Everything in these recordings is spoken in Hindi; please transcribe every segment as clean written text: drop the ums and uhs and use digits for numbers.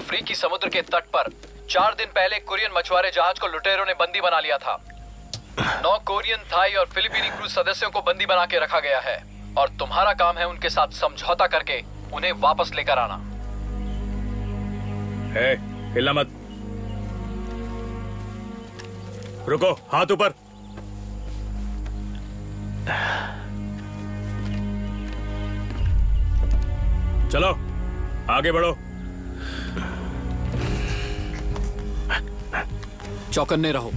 अफ्रीकी समुद्र के तट पर 4 दिन पहले कोरियन मछुआरे जहाज को लुटेरों ने बंदी बना लिया था। 9 कोरियन, थाई और फिलीपीनी क्रूज सदस्यों को बंदी बना के रखा गया है और तुम्हारा काम है उनके साथ समझौता करके उन्हें वापस लेकर आना। हिलना मत। रुको, हाथ ऊपर। चलो आगे बढ़ो। चौकन्ने रहो,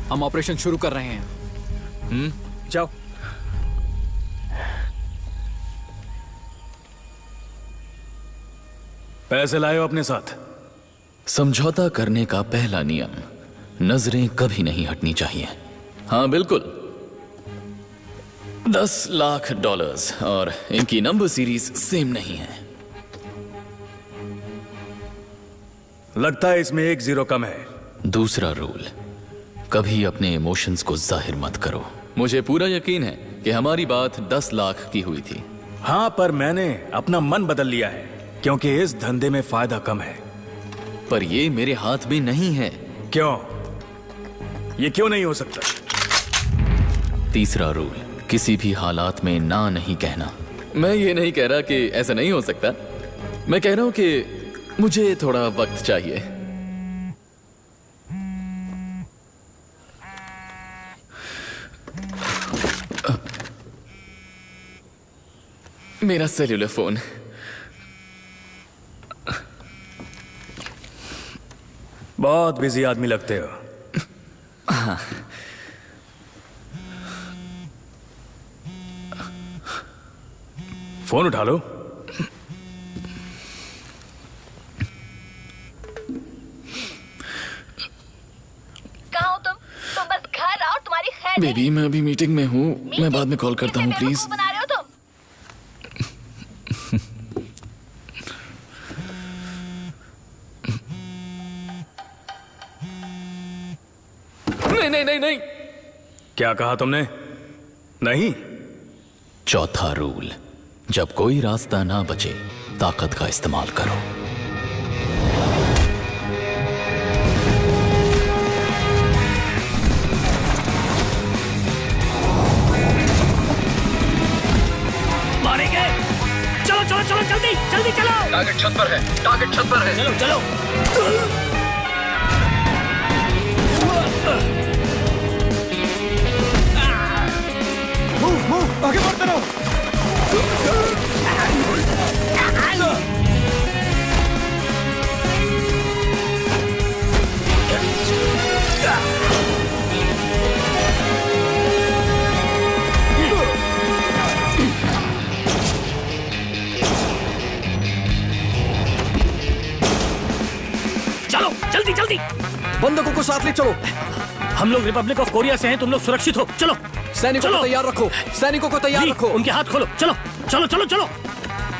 हम ऑपरेशन शुरू कर रहे हैं। जाओ। पैसे लाए हो अपने साथ? समझौता करने का पहला नियम, नजरें कभी नहीं हटनी चाहिए। हाँ बिल्कुल, $10 लाख और इनकी नंबर सीरीज सेम नहीं है। लगता है इसमें 1 0 कम है। दूसरा रूल, कभी अपने इमोशंस को जाहिर मत करो। मुझे पूरा यकीन है कि हमारी बात 10 लाख की हुई थी। हाँ, पर मैंने अपना मन बदल लिया है क्योंकि इस धंधे में फायदा कम है। पर ये मेरे हाथ में नहीं है। क्यों? ये क्यों नहीं हो सकता? तीसरा रूल, किसी भी हालात में ना नहीं कहना। मैं ये नहीं कह रहा कि ऐसा नहीं हो सकता, मैं कह रहा हूं कि मुझे थोड़ा वक्त चाहिए। मेरा सेल्यूलर फोन। बहुत बिजी आदमी लगते हो। हाँ। फोन उठा लो। कहाँ हो तुम? बस घर आओ, तुम्हारी खैर नहीं। बेबी मैं अभी मीटिंग में हूँ, मैं बाद में कॉल करता हूँ प्लीज। बना रहे हो तुम? नहीं नहीं नहीं नहीं। क्या कहा तुमने? नहीं। चौथा रूल, जब कोई रास्ता ना बचे ताकत का इस्तेमाल करो। मारेंगे। चलो चलो चलो, जल्दी जल्दी चलो। टारगेट छत पर है, टारगेट छत पर है। चलो चलो। आगे बढ़ते रहो। चलो जल्दी जल्दी। बंदूकों को साथ ले चलो। हम लोग रिपब्लिक ऑफ कोरिया से हैं, तुम लोग सुरक्षित हो। चलो सैनिकों को तैयार रखो, सैनिकों को तैयार रखो। उनके हाथ खोलो। चलो चलो चलो चलो।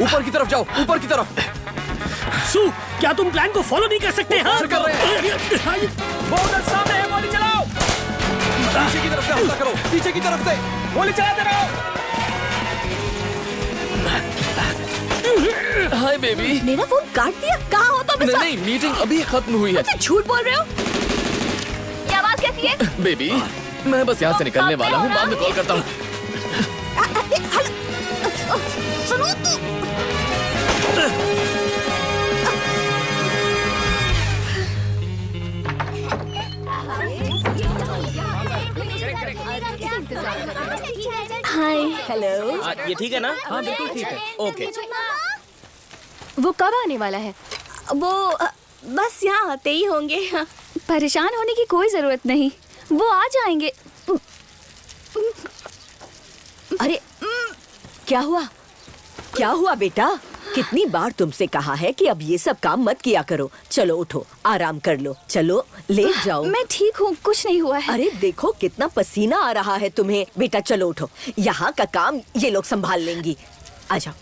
ऊपर की तरफ जाओ, ऊपर की तरफ। सू, क्या तुम प्लान को फॉलो नहीं कर सकते? हाँ कर रहे हैं। बहुत सामने है, गोली चलाओ। पीछे की तरफ से हमला करो, पीछे की तरफ से गोली चलाते रहो। Hi baby. मेरा फोन काट दिया? कहाँ हो तुम? नहीं, मीटिंग अभी खत्म हुई है। झूठ बोल रहे हो? ये आवाज कैसी है? बेबी मैं बस यहाँ से निकलने वाला हूँ, बाद में कॉल करता हूँ। सुनो तो। हाय। हेलो। ये ठीक है ना? हाँ बिल्कुल ठीक है। ओके। वो कब आने वाला है? वो बस यहाँ आते ही होंगे। परेशान होने की कोई जरूरत नहीं, वो आ जाएंगे। अरे क्या हुआ? क्या हुआ बेटा? कितनी बार तुमसे कहा है कि अब ये सब काम मत किया करो। चलो उठो, आराम कर लो। चलो लेट जाओ। मैं ठीक हूँ, कुछ नहीं हुआ है। अरे देखो कितना पसीना आ रहा है तुम्हें। बेटा चलो उठो, यहाँ का काम ये लोग संभाल लेंगी। आ जाओ।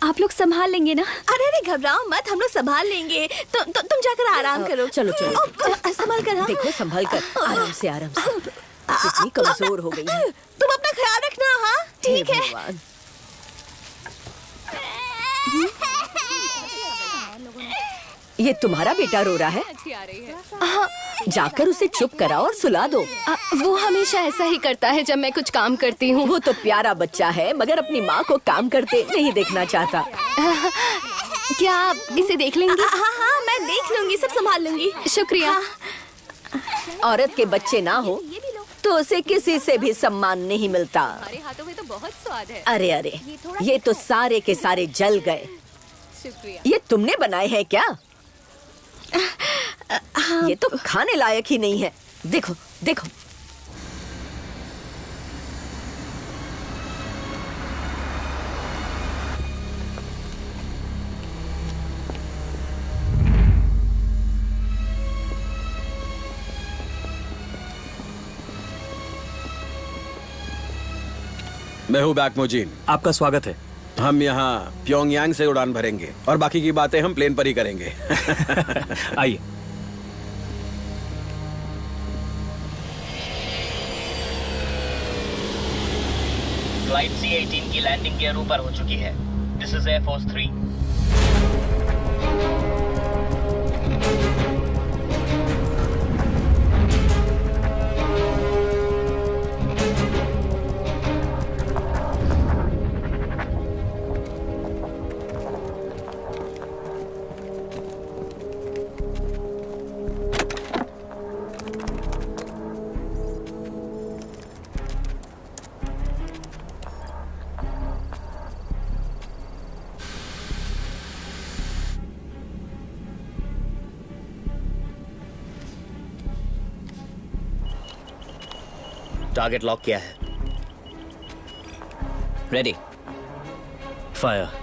आप लोग संभाल लेंगे ना? अरे अरे घबराओ मत, हम लोग संभाल लेंगे। तुम जाकर आराम करो। चलो चलो संभाल कर। देखो संभाल कर, आराम से आराम से। कितनी कमजोर हो गई है। तुम अपना ख्याल रखना। हाँ ठीक है। ये तुम्हारा बेटा रो रहा है? हाँ, जाकर उसे चुप कराओ और सुला दो। वो हमेशा ऐसा ही करता है जब मैं कुछ काम करती हूँ। वो तो प्यारा बच्चा है, मगर अपनी माँ को काम करते नहीं देखना चाहता। क्या आप इसे देख लेंगी? हाँ, मैं देख लूंगी, सब संभाल लूंगी। शुक्रिया। औरत के बच्चे ना हो तो उसे किसी से भी सम्मान नहीं मिलता। हमारे हाथों में तो बहुत स्वाद है। अरे अरे, ये तो सारे के सारे जल गए। शुक्रिया। ये तुमने बनाए हैं क्या? ये तो खाने लायक ही नहीं है। देखो देखो। मैं हूँ बैकमोजीन। आपका स्वागत है। हम यहाँ प्योंगयांग से उड़ान भरेंगे और बाकी की बातें हम प्लेन पर ही करेंगे। आइए। फ्लाइट C-18 की लैंडिंग गियर ऊपर हो चुकी है। This is air force 3। Target lock किया है। रेडी। फायर।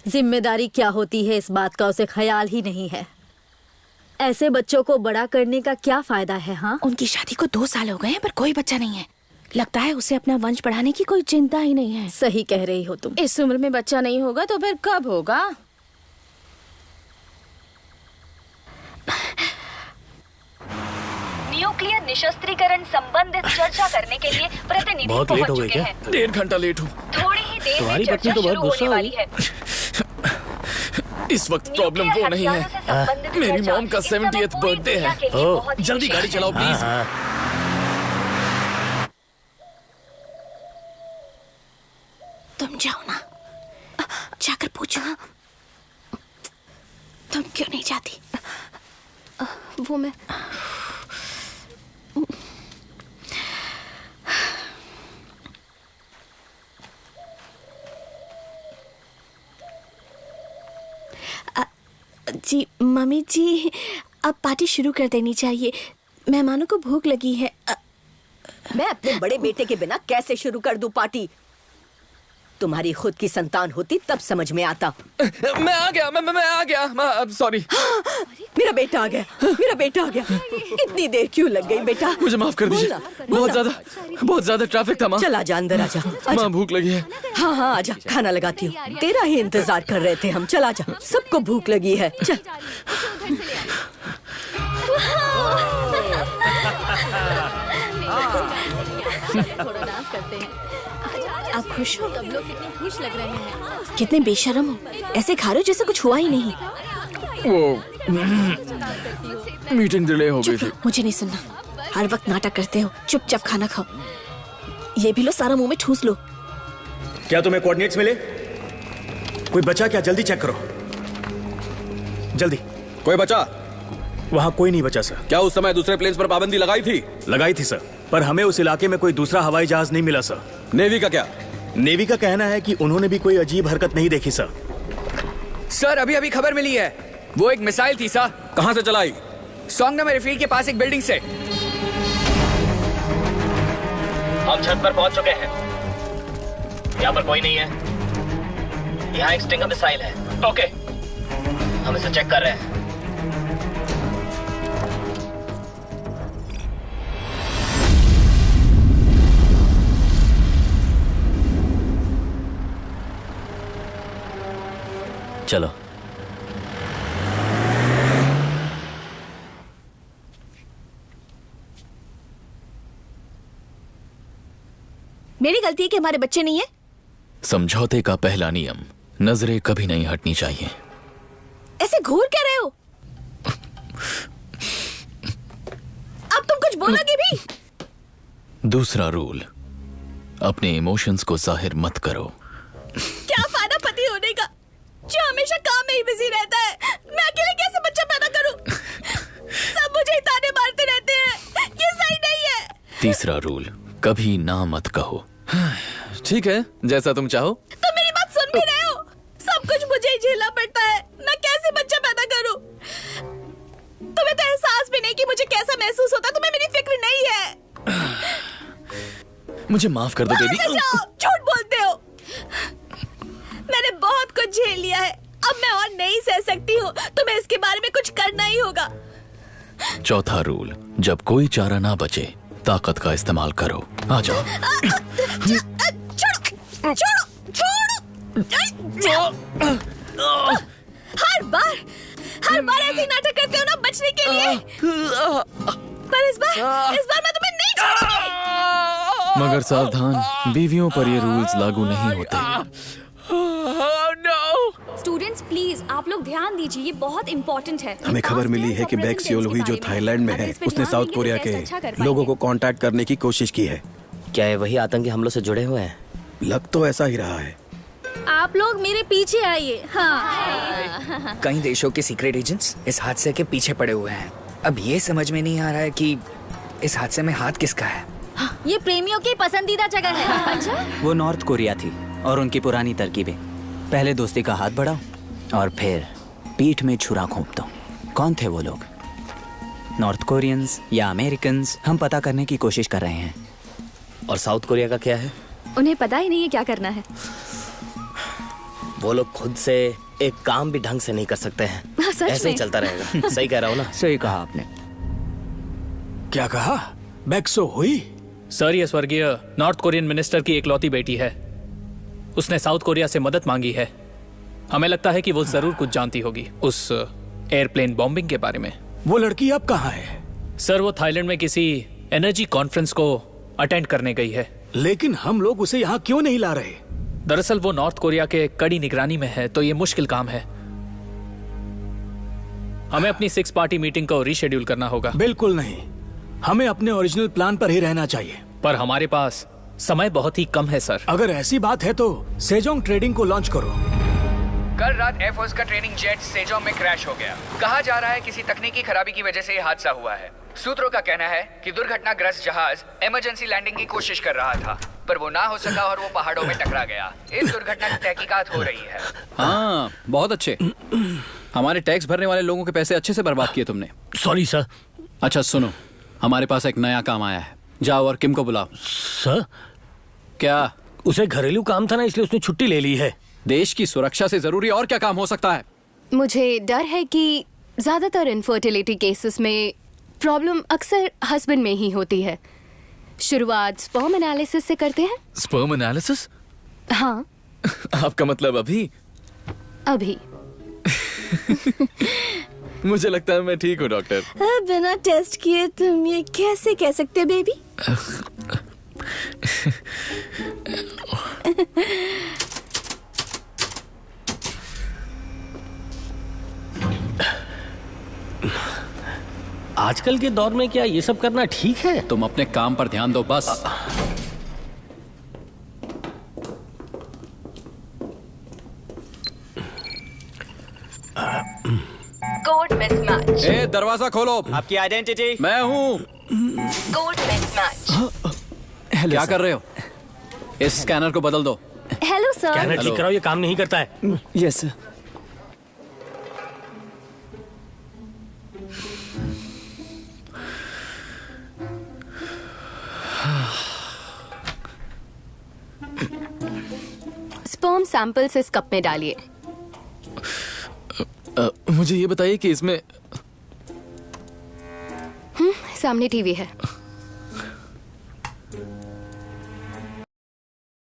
जिम्मेदारी क्या होती है इस बात का उसे ख्याल ही नहीं है। ऐसे बच्चों को बड़ा करने का क्या फायदा है? हाँ, उनकी शादी को 2 साल हो गए हैं पर कोई बच्चा नहीं है। लगता है उसे अपना वंश बढ़ाने की कोई चिंता ही नहीं है। सही कह रही हो तुम। इस उम्र में बच्चा नहीं होगा तो फिर कब होगा? न्यूक्लियर निशस्त्रीकरण संबंधित चर्चा करने के लिए प्रतिनिधि बहुत लेट पहुंच हो गए चुके क्या? हैं। 1.5 घंटा लेट हूँ। थोड़ी ही देर में तुम्हारी चर्चा पत्नी तो बहुत शुरू गुस्सा होने वाली हुई। है। इस वक्त प्रॉब्लम वो नहीं है। मेरी मॉम का 70th बर्थडे है। जल्दी गाड़ी चलाओ प्लीज। तुम जाओ ना, जाकर पूछो तुम क्यों नहीं जाती। वो मैं जी मम्मी जी, अब पार्टी शुरू कर देनी चाहिए। मेहमानों को भूख लगी है। मैं अपने बड़े बेटे के बिना कैसे शुरू कर दूं पार्टी? तुम्हारी खुद की संतान होती तब समझ में आता। मैं आ गया। मैं आ गया। सॉरी। मेरा बेटा आ गया। मेरा बेटा आ गया। इतनी देर क्यों लग गई बेटा? मुझे माफ कर दीजिए। बहुत ज्यादा ट्रैफिक था माँ। चल आजा, अंदर आजा। माँ भूख लगी है। हाँ हाँ आजा, खाना लगाती हूँ। तेरा ही इंतजार कर रहे थे हम। चल आजा, सबको भूख लगी है। चल। थोड़ा डांस करते हैं। आप खुश हो? सब लोग कितने खुश लग रहे हैं। कितने बेशर्म हो, ऐसे खा रहे हो जैसे कुछ हुआ ही नहीं। वो मीटिंग डिले हो गई थी। मुझे नहीं सुनना, हर वक्त नाटक करते हो। चुपचाप खाना खाओ। ये भी लो, सारा मुंह में ठूस लो। क्या तुम्हें कोऑर्डिनेट्स मिले? कोई बचा क्या? जल्दी चेक करो, जल्दी। कोई बचा? वहाँ कोई नहीं बचा सर। क्या उस समय दूसरे प्लेन्स पर पाबंदी लगाई थी? लगाई थी सर, पर हमें उस इलाके में कोई दूसरा हवाई जहाज नहीं मिला सर। नेवी का क्या? नेवी का कहना है कि उन्होंने भी कोई अजीब हरकत नहीं देखी सर। सर अभी अभी खबर मिली है, वो एक मिसाइल थी सर। कहाँ से चलाई? सोंगनाम एयरफील्ड के पास एक बिल्डिंग से। हम छत पर पहुंच चुके हैं। यहाँ पर कोई नहीं है। यहाँ एक स्टिंगर मिसाइल है। ओके, हम इसे चेक कर रहे हैं। चलो। मेरी गलती है कि हमारे बच्चे नहीं है। समझौते का पहला नियम, नजरें कभी नहीं हटनी चाहिए। ऐसे घूर क्या रहे हो? अब तुम कुछ बोलोगे भी? दूसरा रूल, अपने इमोशंस को जाहिर मत करो। क्या फायदा पति होने का जो हमेशा काम में ही बिजी रहता है? मैं अकेले कैसे बच्चा पैदा करूं? सब मुझे ही ताने मारते रहते हैं, ये सही नहीं है। तीसरा रूल, कभी ना मत कहो। ठीक है, जैसा तुम चाहो। तुम मेरी बात सुन भी रहे हो? सब कुछ मुझे ही झेलना पड़ता है, मैं कैसे बच्चा पैदा करूं? तुम्हें तो एहसास भी नहीं कि मुझे कैसा महसूस होता, तुम्हें मेरी फिक्र नहीं है। मुझे माफ कर दो बेबी। झूठ बोलते हो। मैंने बहुत कुछ झेल लिया है, अब मैं और नहीं सह सकती हूँ। तुम्हें इसके बारे में कुछ करना ही होगा। चौथा रूल, जब कोई चारा ना बचे ताकत का इस्तेमाल करो। आ जाओ। छोड़ो, छोड़ो, छोड़ो। हर बार ऐसे ही नाटक करते हो ना बचने के लिए। पर इस बार मैं तुम्हें नहीं छोड़ूंगी। मगर सावधान, बीवियों पर ये रूल्स लागू नहीं होते। स्टूडेंट्स प्लीज आप लोग ध्यान दीजिए, ये बहुत इंपॉर्टेंट है। हमें खबर मिली है कि बैक सियोल हुई जो थाईलैंड में है, उसने साउथ कोरिया के लोगों को कांटेक्ट करने की कोशिश की है। क्या ये वही आतंकी हमलों से जुड़े हुए हैं? लग तो ऐसा ही रहा है। आप लोग मेरे पीछे आइए। हाँ। कई देशों के सीक्रेट एजेंट्स इस हादसे के पीछे पड़े हुए हैं। अब ये समझ में नहीं आ रहा है कि इस हादसे में हाथ किसका है। ये प्रेमियों की पसंदीदा जगह है। अच्छा? वो नॉर्थ कोरिया थी और उनकी पुरानी तरकीबें। पहले दोस्ती का हाथ बढ़ाओ और फिर पीठ में छुरा घोंप दो। कौन थे वो लोग? नॉर्थ कोरियंस या अमेरिकन्स? हम पता करने की कोशिश कर रहे हैं। और साउथ कोरिया का क्या है? उन्हें पता ही नहीं है क्या करना है। वो लोग खुद से एक काम भी ढंग से नहीं कर सकते हैं। ऐसे ही चलता रहेगा। सही कह रहा हूँ ना? सही कहा आपने। क्या कहा? बैक्सो हुई? सर, ये स्वर्गीय नॉर्थ कोरियन मिनिस्टर की एकलौती बेटी है। उसने साउथ कोरिया से मदद मांगी है। हमें लगता है कि वो जरूर कुछ जानती होगी उस एयरप्लेन बॉम्बिंग के बारे में। वो लड़की अब कहाँ है? सर, वो थाईलैंड में किसी एनर्जी कॉन्फ्रेंस को अटेंड करने गई है। लेकिन हम लोग उसे यहाँ क्यों नहीं ला रहे? दरअसल वो नॉर्थ कोरिया के कड़ी निगरानी में है, तो ये मुश्किल काम है। हमें अपनी 6 पार्टी मीटिंग को रीशेड्यूल करना होगा। बिल्कुल नहीं, हमें अपने ओरिजिनल प्लान पर ही रहना चाहिए। पर हमारे पास समय बहुत ही कम है सर। अगर ऐसी बात है तो सेजोंग ट्रेडिंग को लॉन्च करो। कल रात एयरफोर्स का ट्रेनिंग जेट सेजोंग में क्रैश हो गया। कहा जा रहा है किसी तकनीकी खराबी की वजह से ये हादसा हुआ है। सूत्रों का कहना है कि दुर्घटनाग्रस्त जहाज इमरजेंसी लैंडिंग की कोशिश कर रहा था, पर वो ना हो सका और वो पहाड़ों में टकरा गया। इस दुर्घटना की तहकीकात हो रही है। हाँ, बहुत अच्छे। हमारे टैक्स भरने वाले लोगों के पैसे अच्छे से बर्बाद किए तुमने। Sorry sir. अच्छा सुनो, हमारे पास एक नया काम आया है। जाओ और किम को बुलाओ। सर? क्या? उसे घरेलू काम था ना, इसलिए उसने छुट्टी ले ली है। देश की सुरक्षा से जरूरी और क्या काम हो सकता है? मुझे डर है कि ज्यादातर इनफर्टिलिटी केसेस में प्रॉब्लम अक्सर हस्बैंड में ही होती है। शुरुआत स्पर्म एनालिसिस से करते हैं। Sperm analysis? हाँ। आपका मतलब अभी? अभी। मुझे लगता है मैं ठीक हूँ डॉक्टर। बिना टेस्ट किए तुम ये कैसे कह सकते हो बेबी? आजकल के दौर में क्या ये सब करना ठीक है? तुम अपने काम पर ध्यान दो बस। Code mismatch. ए, दरवाजा खोलो। आपकी आइडेंटिटी? मैं हूँ। Code mismatch. क्या कर रहे हो? इस स्कैनर को बदल दो। Hello sir. स्कैनर ठीक कराओ, ये काम नहीं करता है। Yes sir. स्पर्म सैंपल्स इस कप में डालिए। मुझे ये बताइए कि इसमें सामने टीवी है।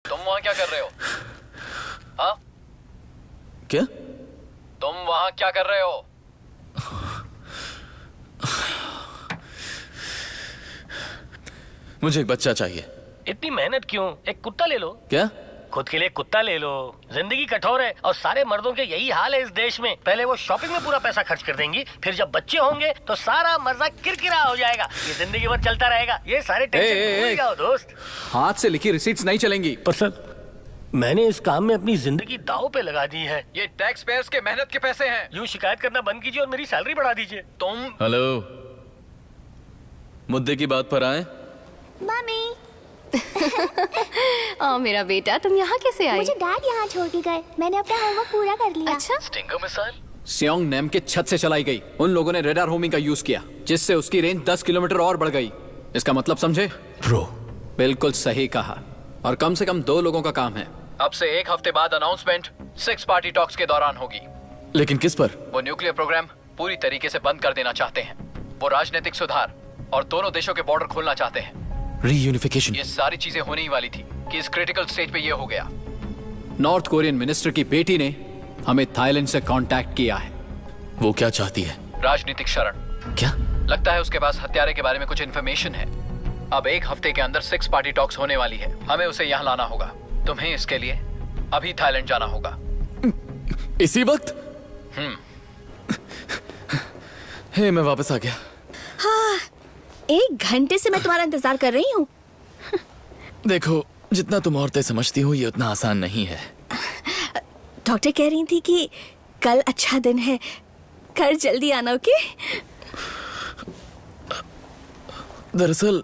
तुम वहां क्या कर रहे हो? हाँ? क्या? यहाँ क्या कर रहे हो? मुझे एक बच्चा चाहिए। इतनी मेहनत क्यों? एक कुत्ता ले लो। क्या? खुद के लिए कुत्ता ले लो। जिंदगी कठोर है और सारे मर्दों के यही हाल है इस देश में। पहले वो शॉपिंग में पूरा पैसा खर्च कर देंगी, फिर जब बच्चे होंगे तो सारा मर्जा किरकिरा हो जाएगा। ये जिंदगी भर चलता रहेगा। ये सारे टेंशन भूल जाओ दोस्त। हाथ से लिखी रिसीट्स नहीं चलेंगी। पर सर, मैंने इस काम में अपनी जिंदगी दांव पे लगा दी है। ये टैक्स पेयर्स के मेहनत के पैसे हैं। यूँ शिकायत करना बंद कीजिए और मेरी सैलरी बढ़ा दीजिए। तुम हेलो, मुद्दे की बात पर आए। मम्मी। मेरा बेटा, तुम यहाँ कैसे आई? मुझे डैड यहाँ छोड़ के गए। मैंने अपना होमवर्क पूरा कर लिया। अच्छा? स्टिंगर मिसाइल सियोंग नेम के छत से चलाई गई। उन लोगों ने रेडार होमिंग का यूज किया, जिससे उसकी रेंज 10 किलोमीटर और बढ़ गई। इसका मतलब समझे? ब्रो, बिल्कुल सही कहा। और कम से कम 2 लोगों का काम है। अब से 1 हफ्ते बाद अनाउंसमेंट 6 पार्टी टॉक्स के दौरान होगी। लेकिन किस पर? वो न्यूक्लियर प्रोग्राम पूरी तरीके से बंद कर देना चाहते हैं। वो राजनीतिक सुधार और दोनों देशों के बॉर्डर खोलना चाहते हैं। रीयूनिफिकेशन। ये सारी चीजें होने ही वाली थी कि इस क्रिटिकल स्टेज पे ये हो गया। नॉर्थ कोरियन मिनिस्टर की बेटी ने हमें थाईलैंड से कांटेक्ट किया है। वो क्या चाहती है? राजनीतिक शरण। क्या? लगता है उसके पास हत्यारे के बारे में कुछ इन्फॉर्मेशन है। अब 1 हफ्ते के अंदर 6 पार्टी टॉक्स होने वाली है। हमें उसे यहाँ लाना होगा। तुम्हें इसके लिए अभी थाईलैंड जाना होगा। इसी वक्त? हे, मैं वापस आ गया। हाँ, 1 घंटे से मैं तुम्हारा इंतजार कर रही हूँ। देखो, जितना तुम औरतें समझती हो ये उतना आसान नहीं है। डॉक्टर कह रही थी कि कल अच्छा दिन है, कल जल्दी आना। ओके? दरअसल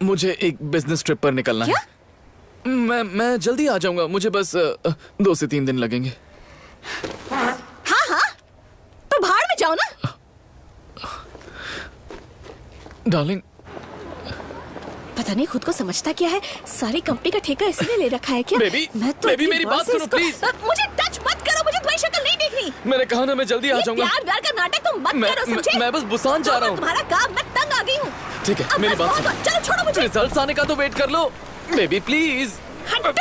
मुझे एक बिजनेस ट्रिप पर निकलना है। मैं जल्दी आ जाऊंगा। मुझे बस 2 से 3 दिन लगेंगे। हाँ, तो भाड़ में जाओ ना। डार्लिंग, पता नहीं खुद को समझता क्या है। सारी कंपनी का ठेका इसने ले रखा है क्या? बेबी, बेबी मेरी बात सुनो प्लीज। मुझे टच मत करो। मुझे तुम्हारी शक्ल नहीं देखनी। मैंने कहा ना मैं जल्दी आ जाऊंगा। प्यार का नाटक तुम मत करो, समझे? मैं बस बुसान जा रहा हूँ। तुम्हारा काम, मैं तंग आ गई हूँ। ठीक है, मेरी बात सुनो। चलो छोड़ो मुझे। रिजल्ट्स आने का तो वेट कर लो बेबी, प्लीज। हटो।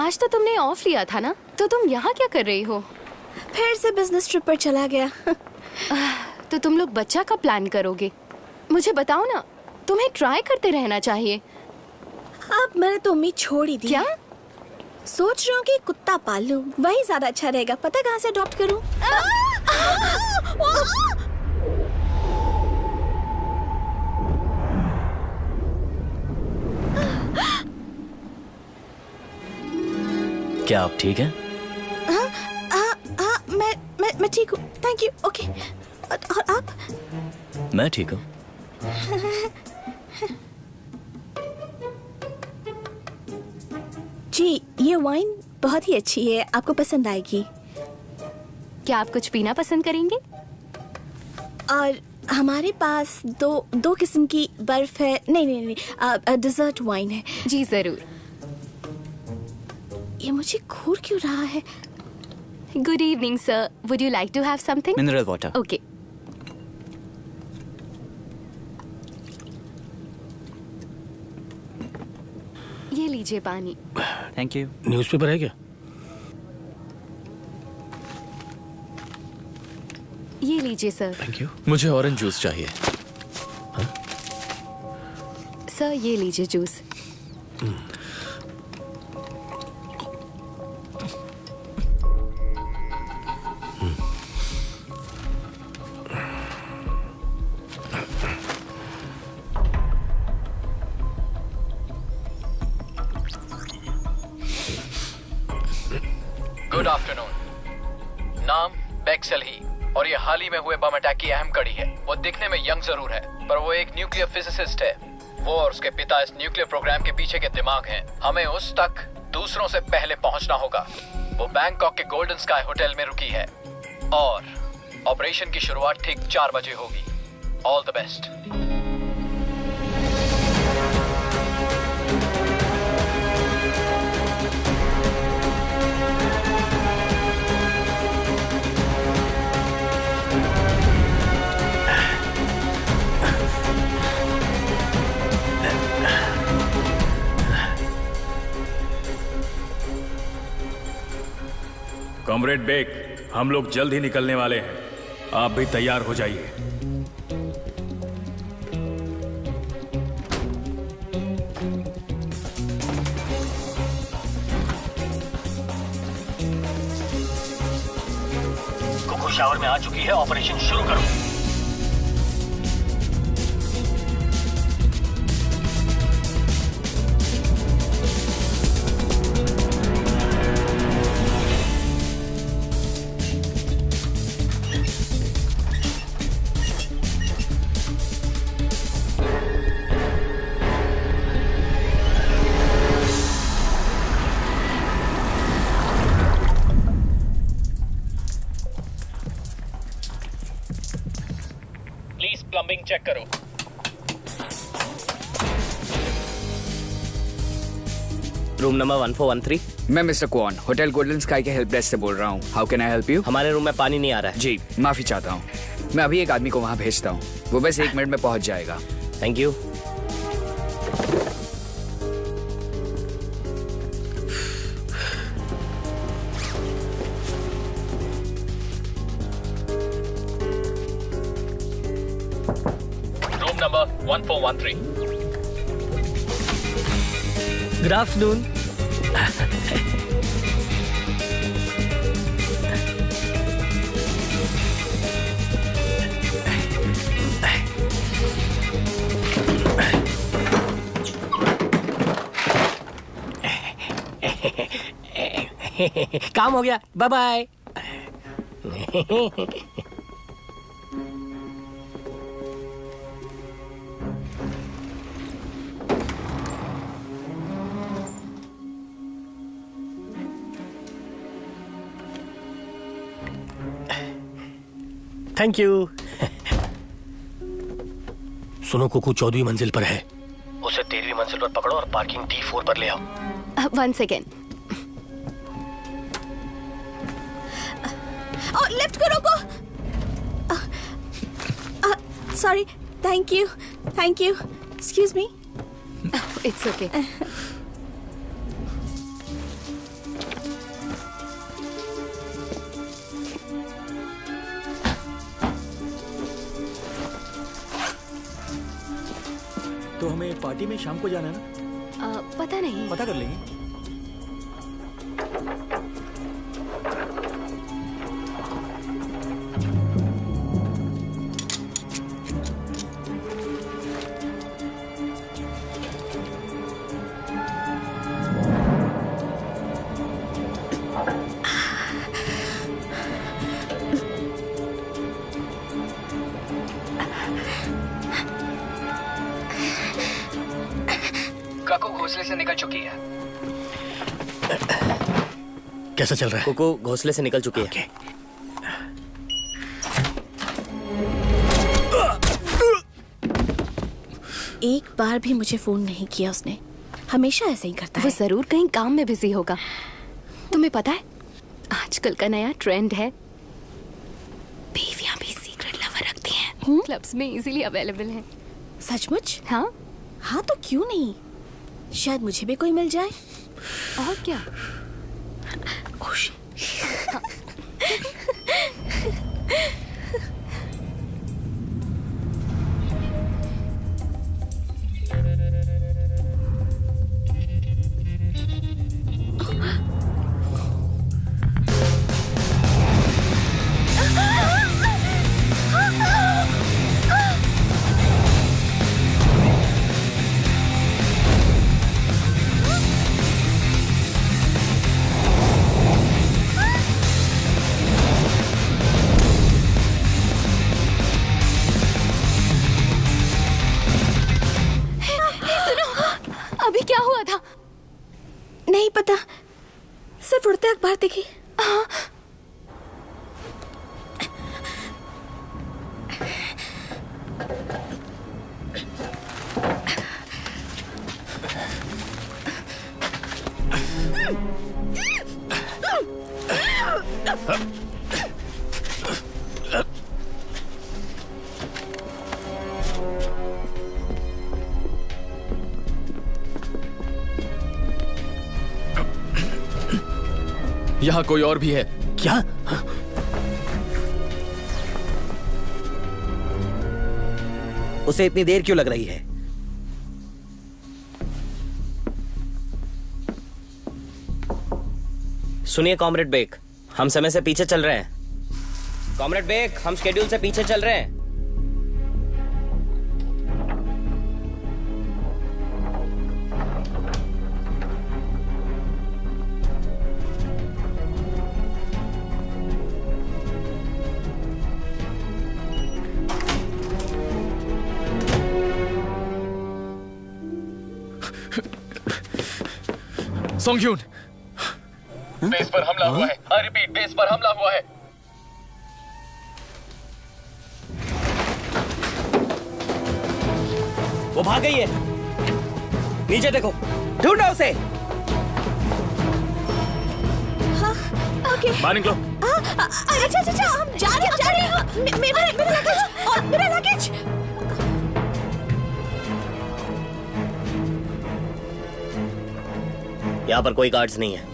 आज तो तुमने ऑफ लिया था ना, तो तुम यहाँ क्या कर रही हो? फिर से बिजनेस ट्रिप पर चला गया। तो तुम लोग बच्चा का प्लान करोगे? मुझे बताओ ना, तुम्हें ट्राई करते रहना चाहिए। अब मैंने तो उम्मीद छोड़ ही दी। क्या? सोच रही हूँ कि कुत्ता पाल लूं, वही ज्यादा अच्छा रहेगा। पता कहाँ से अडॉप्ट करूँ? क्या आप ठीक हैं? मैं ठीक हूँ, थैंक यू। ओके, और आप? मैं ठीक हूँ। जी, ये वाइन बहुत ही अच्छी है, आपको पसंद आएगी। क्या आप कुछ पीना पसंद करेंगे? और हमारे पास दो किस्म की बर्फ है। नहीं, डिजर्ट वाइन है। जी जरूर। ये मुझे घूर क्यों रहा है? Good evening sir, would you like to have something? Mineral water. Okay. ये लीजिए पानी। Thank you. न्यूज़पेपर है क्या? ये लीजिए सर। Thank you. मुझे ऑरेंज जूस चाहिए। सर ये लीजिए जूस। Good afternoon. नाम बेक्सेल ही, और ये हाल ही में हुए बम अटैक की अहम कड़ी है। वो दिखने में यंग जरूर है, पर वो एक न्यूक्लियर फिजिसिस्ट है। वो और उसके पिता इस न्यूक्लियर प्रोग्राम के पीछे के दिमाग हैं। हमें उस तक दूसरों से पहले पहुंचना होगा। वो बैंकॉक के गोल्डन स्काई होटल में रुकी है और ऑपरेशन की शुरुआत ठीक 4 बजे होगी। All the best. Comrade Baek, हम लोग जल्द ही निकलने वाले हैं, आप भी तैयार हो जाइए। कुकू शावर में आ चुकी है, ऑपरेशन शुरू करो। प्लम्बिंग चेक करो। Room number 1413। मैं mister Kwan hotel golden sky के हेल्प डेस्क से बोल रहा हूँ। How can I help you? हमारे रूम में पानी नहीं आ रहा है। जी माफी चाहता हूँ, मैं अभी एक आदमी को वहाँ भेजता हूँ, वो बस 1 मिनट में पहुँच जाएगा। Thank you. Room number 1413। Good afternoon. काम हो गया, बाय बाय। Thank you. सुनो, कुकू 14वीं मंजिल पर है, उसे 13वीं मंजिल पर पकड़ो और पार्किंग D4 पर ले आओ। 1 सेकेंड। लेफ्ट को रोको। Sorry, thank you, excuse me. It's okay. तो हमें पार्टी में शाम को जाना है ना? पता नहीं, पता कर लेंगे। काकू घोंसले से निकल चुकी है। कैसा चल रहा है? कुकू घोंसले से निकल चुकी है। एक बार भी मुझे फोन नहीं किया उसने, हमेशा ऐसे ही करता है। वो जरूर कहीं काम में बिजी होगा। तुम्हें पता है आजकल का नया ट्रेंड है, बीवियां भी सीक्रेट लवर रखती हैं। क्लब्स में इजीली अवेलेबल हैं। सचमुच? हाँ हाँ, तो क्यों नहीं, शायद मुझे भी कोई मिल जाए। और क्या? अभी क्या हुआ था? नहीं पता, सिर्फ उड़ते अखबार दिखी। यहाँ कोई और भी है क्या? उसे इतनी देर क्यों लग रही है? सुनिए कॉमरेड बेक, हम समय से पीछे चल रहे हैं। कॉमरेड बेक, हम शेड्यूल से पीछे चल रहे हैं। सोंगह्यून, बेस पर हमला हुआ है। आई रिपीट, बेस पर हमला हुआ है। वो भाग गई है। नीचे देखो, ढूंढो उसे। हाँ, ओके। बाहर निकलो। अच्छा, हम जा रहे हैं। मेरा लगेज और मेरा लगेज। यहाँ पर कोई गार्ड्स नहीं है।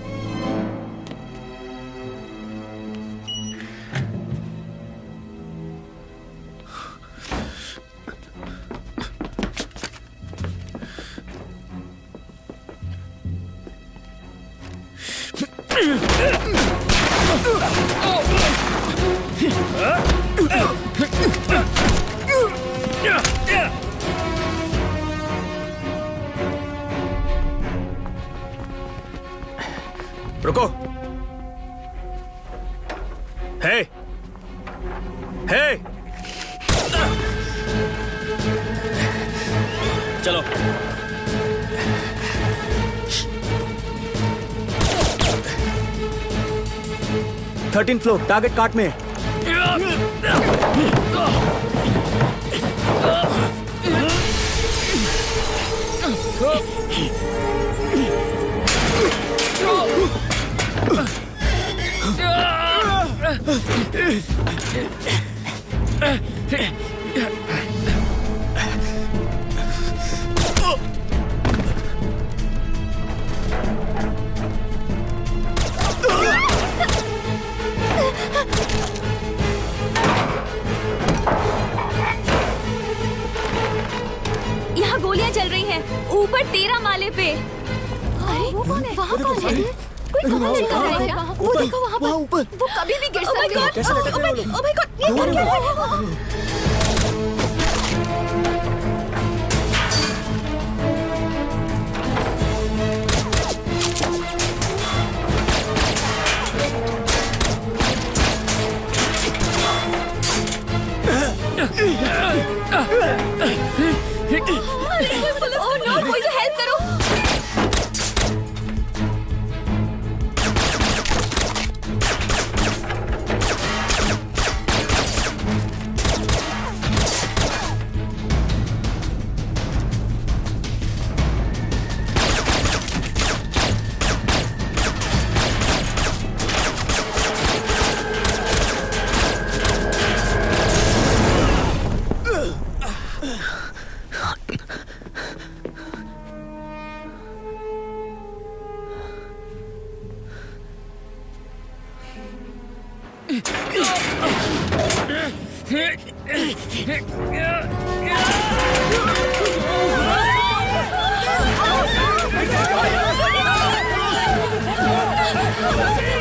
रुको। हे, हे, चलो। थर्टीन फ्लोर, टारगेट काट में। यहाँ गोलियां चल रही हैं, ऊपर 13 माले पे। अरे वो कौन है? वहाँ कौन है? कोई कहाँ लटका है? वो देखो वहाँ पर। ऊपर। वो कभी भी गिर सकते हैं। कैसे लटक रहे हो लोग? ओह माय गॉड, ये क्या कर रहे हैं? ओह नो, कोई तो हेल्प करो।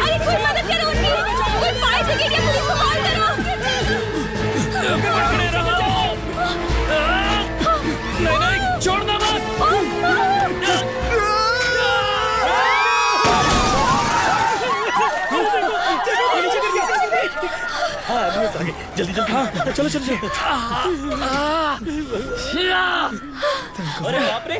अरे कोई मदद करो उनकी, कोई फायर ब्रिगेड या पुलिस को कॉल करो। नहीं, छोड़ना मत। जल्दी जल्दी। हाँ, चलो चलो चलो। अरे बाप रे।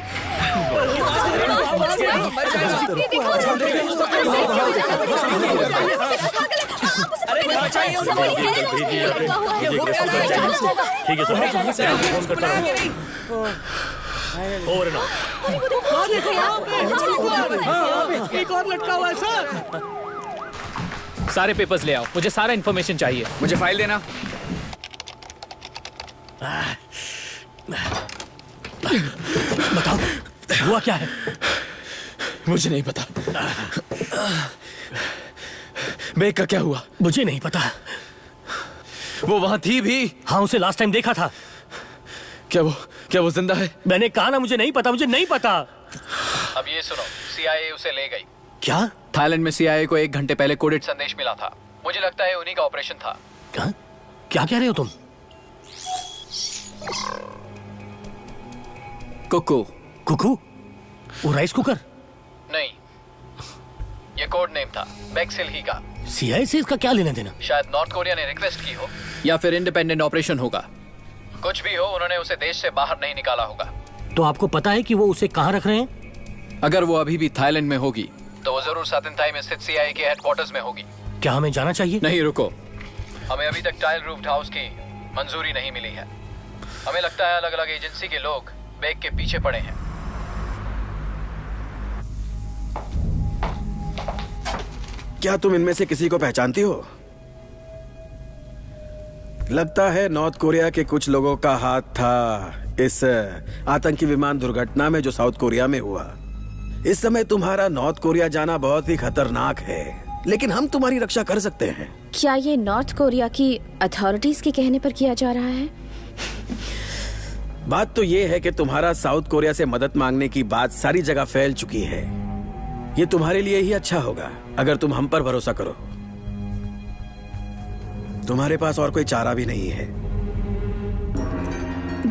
ठीक है सर, फोन करता हूँ। Over and out. एक और लटका हुआ है सर। सारे पेपर्स ले आओ, मुझे सारा इन्फॉर्मेशन चाहिए। मुझे फाइल देना। बताओ हुआ क्या है? मुझे नहीं पता। बेग का क्या हुआ? मुझे नहीं पता। वो वहां थी भी? हाँ, उसे लास्ट टाइम देखा था। क्या वो जिंदा है? मैंने कहा ना मुझे नहीं पता, मुझे नहीं पता। अब ये सुनो, CIA उसे ले गई। क्या? थाईलैंड में CIA को 1 घंटे पहले कोडेड संदेश मिला था। मुझे लगता है उन्हीं का ऑपरेशन था। क्या कह रहे हो तुम? कुकू? वो राइस कुकर? नहीं, ये कोड नेम था, बैक्सिल ही का। CIA से इसका क्या लेना देना? शायद नॉर्थ कोरिया ने रिक्वेस्ट की हो, या फिर इंडिपेंडेंट ऑपरेशन होगा। कुछ भी हो, उन्होंने उसे देश से बाहर नहीं निकाला होगा। तो आपको पता है कि वो उसे कहाँ रख रहे हैं? अगर वो अभी भी थाईलैंड में होगी तो वो जरूर सातिनथाई में स्थित CIA के हेडक्वार्टर्स में होगी। क्या हमें जाना चाहिए? नहीं, रुको। हमें अभी तक टाइल रूफ्ड हाउस की मंजूरी नहीं मिली है। हमें लगता है अलग अलग एजेंसी के लोग बैग के पीछे पड़े हैं। क्या तुम इनमें से किसी को पहचानती हो? लगता है नॉर्थ कोरिया के कुछ लोगों का हाथ था इस आतंकी विमान दुर्घटना में जो साउथ कोरिया में हुआ। इस समय तुम्हारा नॉर्थ कोरिया जाना बहुत ही खतरनाक है, लेकिन हम तुम्हारी रक्षा कर सकते हैं। क्या ये नॉर्थ कोरिया की अथॉरिटीज के कहने पर किया जा रहा है? बात तो ये है कि तुम्हारा साउथ कोरिया से मदद मांगने की बात सारी जगह फैल चुकी है। ये तुम्हारे लिए ही अच्छा होगा अगर तुम हम पर भरोसा करो। तुम्हारे पास और कोई चारा भी नहीं है।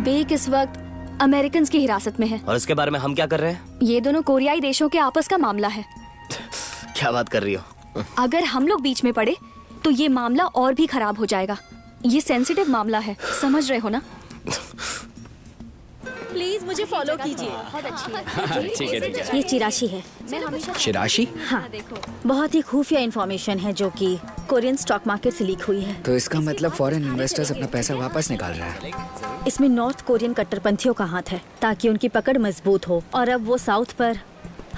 बेक इस वक्त अमेरिकन की हिरासत में है। और इसके बारे में हम क्या कर रहे हैं? ये दोनों कोरियाई देशों के आपस का मामला है। क्या बात कर रही हो? अगर हम लोग बीच में पड़े तो ये मामला और भी खराब हो जाएगा। ये सेंसिटिव मामला है, समझ रहे हो ना? प्लीज मुझे फॉलो कीजिए। बहुत अच्छी है। ये चिराशी है। चिराशी? हाँ, बहुत ही खुफिया इंफॉर्मेशन है जो कि कोरियन स्टॉक मार्केट से लीक हुई है। तो इसका मतलब फॉरेन इन्वेस्टर्स अपना पैसा वापस निकाल रहा है। इसमें नॉर्थ कोरियन कट्टरपंथियों का हाथ है ताकि उनकी पकड़ मजबूत हो, और अब वो साउथ पर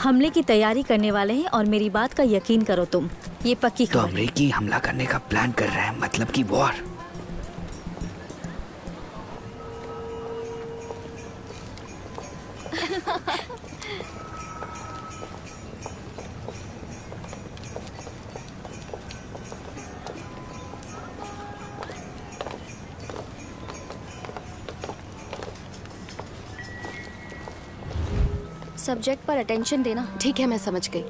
हमले की तैयारी करने वाले हैं। और मेरी बात का यकीन करो तुम, ये पक्की तो खबर है। अमेरिकी हमला करने का प्लान कर रहे हैं, मतलब कि वॉर। सब्जेक्ट पर अटेंशन देना। ठीक है, मैं समझ गई।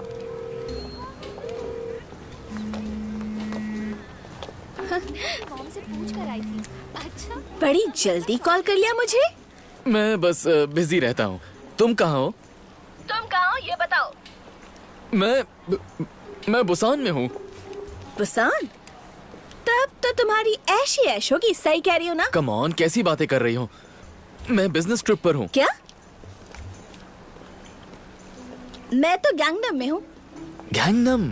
मॉम से पूछ कर आई थी। अच्छा, बड़ी जल्दी कॉल कर लिया मुझे। मैं बस बिजी रहता हूँ। तुम कहाँ हो? तुम कहाँ हो ये बताओ। मैं बुसान में हूँ। बुसान? तब तो तुम्हारी ऐश ही ऐश होगी। सही कह रही हो ना? कम ऑन, कैसी बातें कर रही हो? मैं बिजनेस ट्रिप पर हूँ। क्या? मैं तो गैंगनम में हूँ। गैंगनम?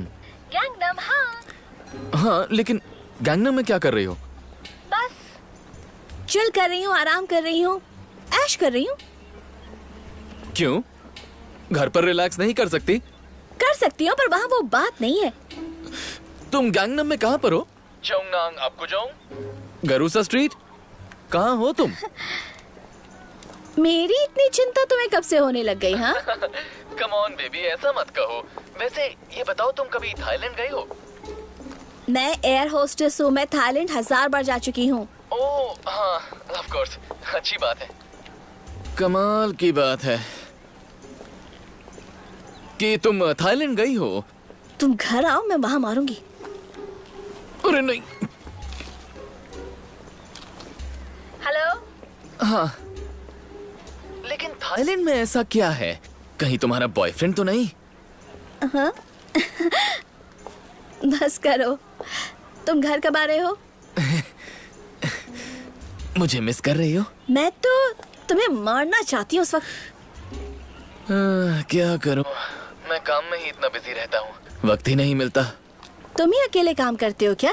गैंगनम? हाँ। हाँ, लेकिन गैंगनम में क्या कर रही हो? बस चिल कर रही हूँ, आराम कर रही हूँ, ऐश कर रही हूँ। क्यों? घर पर रिलैक्स नहीं कर सकती? कर सकती हूँ, पर वहाँ वो बात नहीं है। तुम गैंगनम में कहाँ पर हो? चौंगनांग आपको जाऊं? गरूसा स्ट्रीट? कहाँ हो तुम? मेरी इतनी चिंता तुम्हें कब से होने लग गई? हाँ कम ऑन बेबी, ऐसा मत कहो। वैसे ये बताओ, तुम कभी थाईलैंड गए हो? मैं एयर होस्टेस हूँ। मैं थाईलैंड 1000 बार जा चुकी हूँ। ओह हाँ, ऑफ कोर्स, अच्छी बात है। कमाल की बात है कि तुम थाईलैंड गई हो। तुम घर आओ, मैं वहाँ मारूंगी। अरे नहीं। हेलो। हाँ, लेकिन थाईलैंड में ऐसा क्या है? कहीं तुम्हारा बॉयफ्रेंड तो नहीं? हाँ बस करो। तुम घर कब आ रहे हो? मुझे मिस कर रही हो? मैं तो तुम्हें मारना चाहती हूँ उस वक्त। क्या करूं? मैं काम में ही इतना बिजी रहता हूँ, वक्त ही नहीं मिलता। तुम ही अकेले काम करते हो क्या?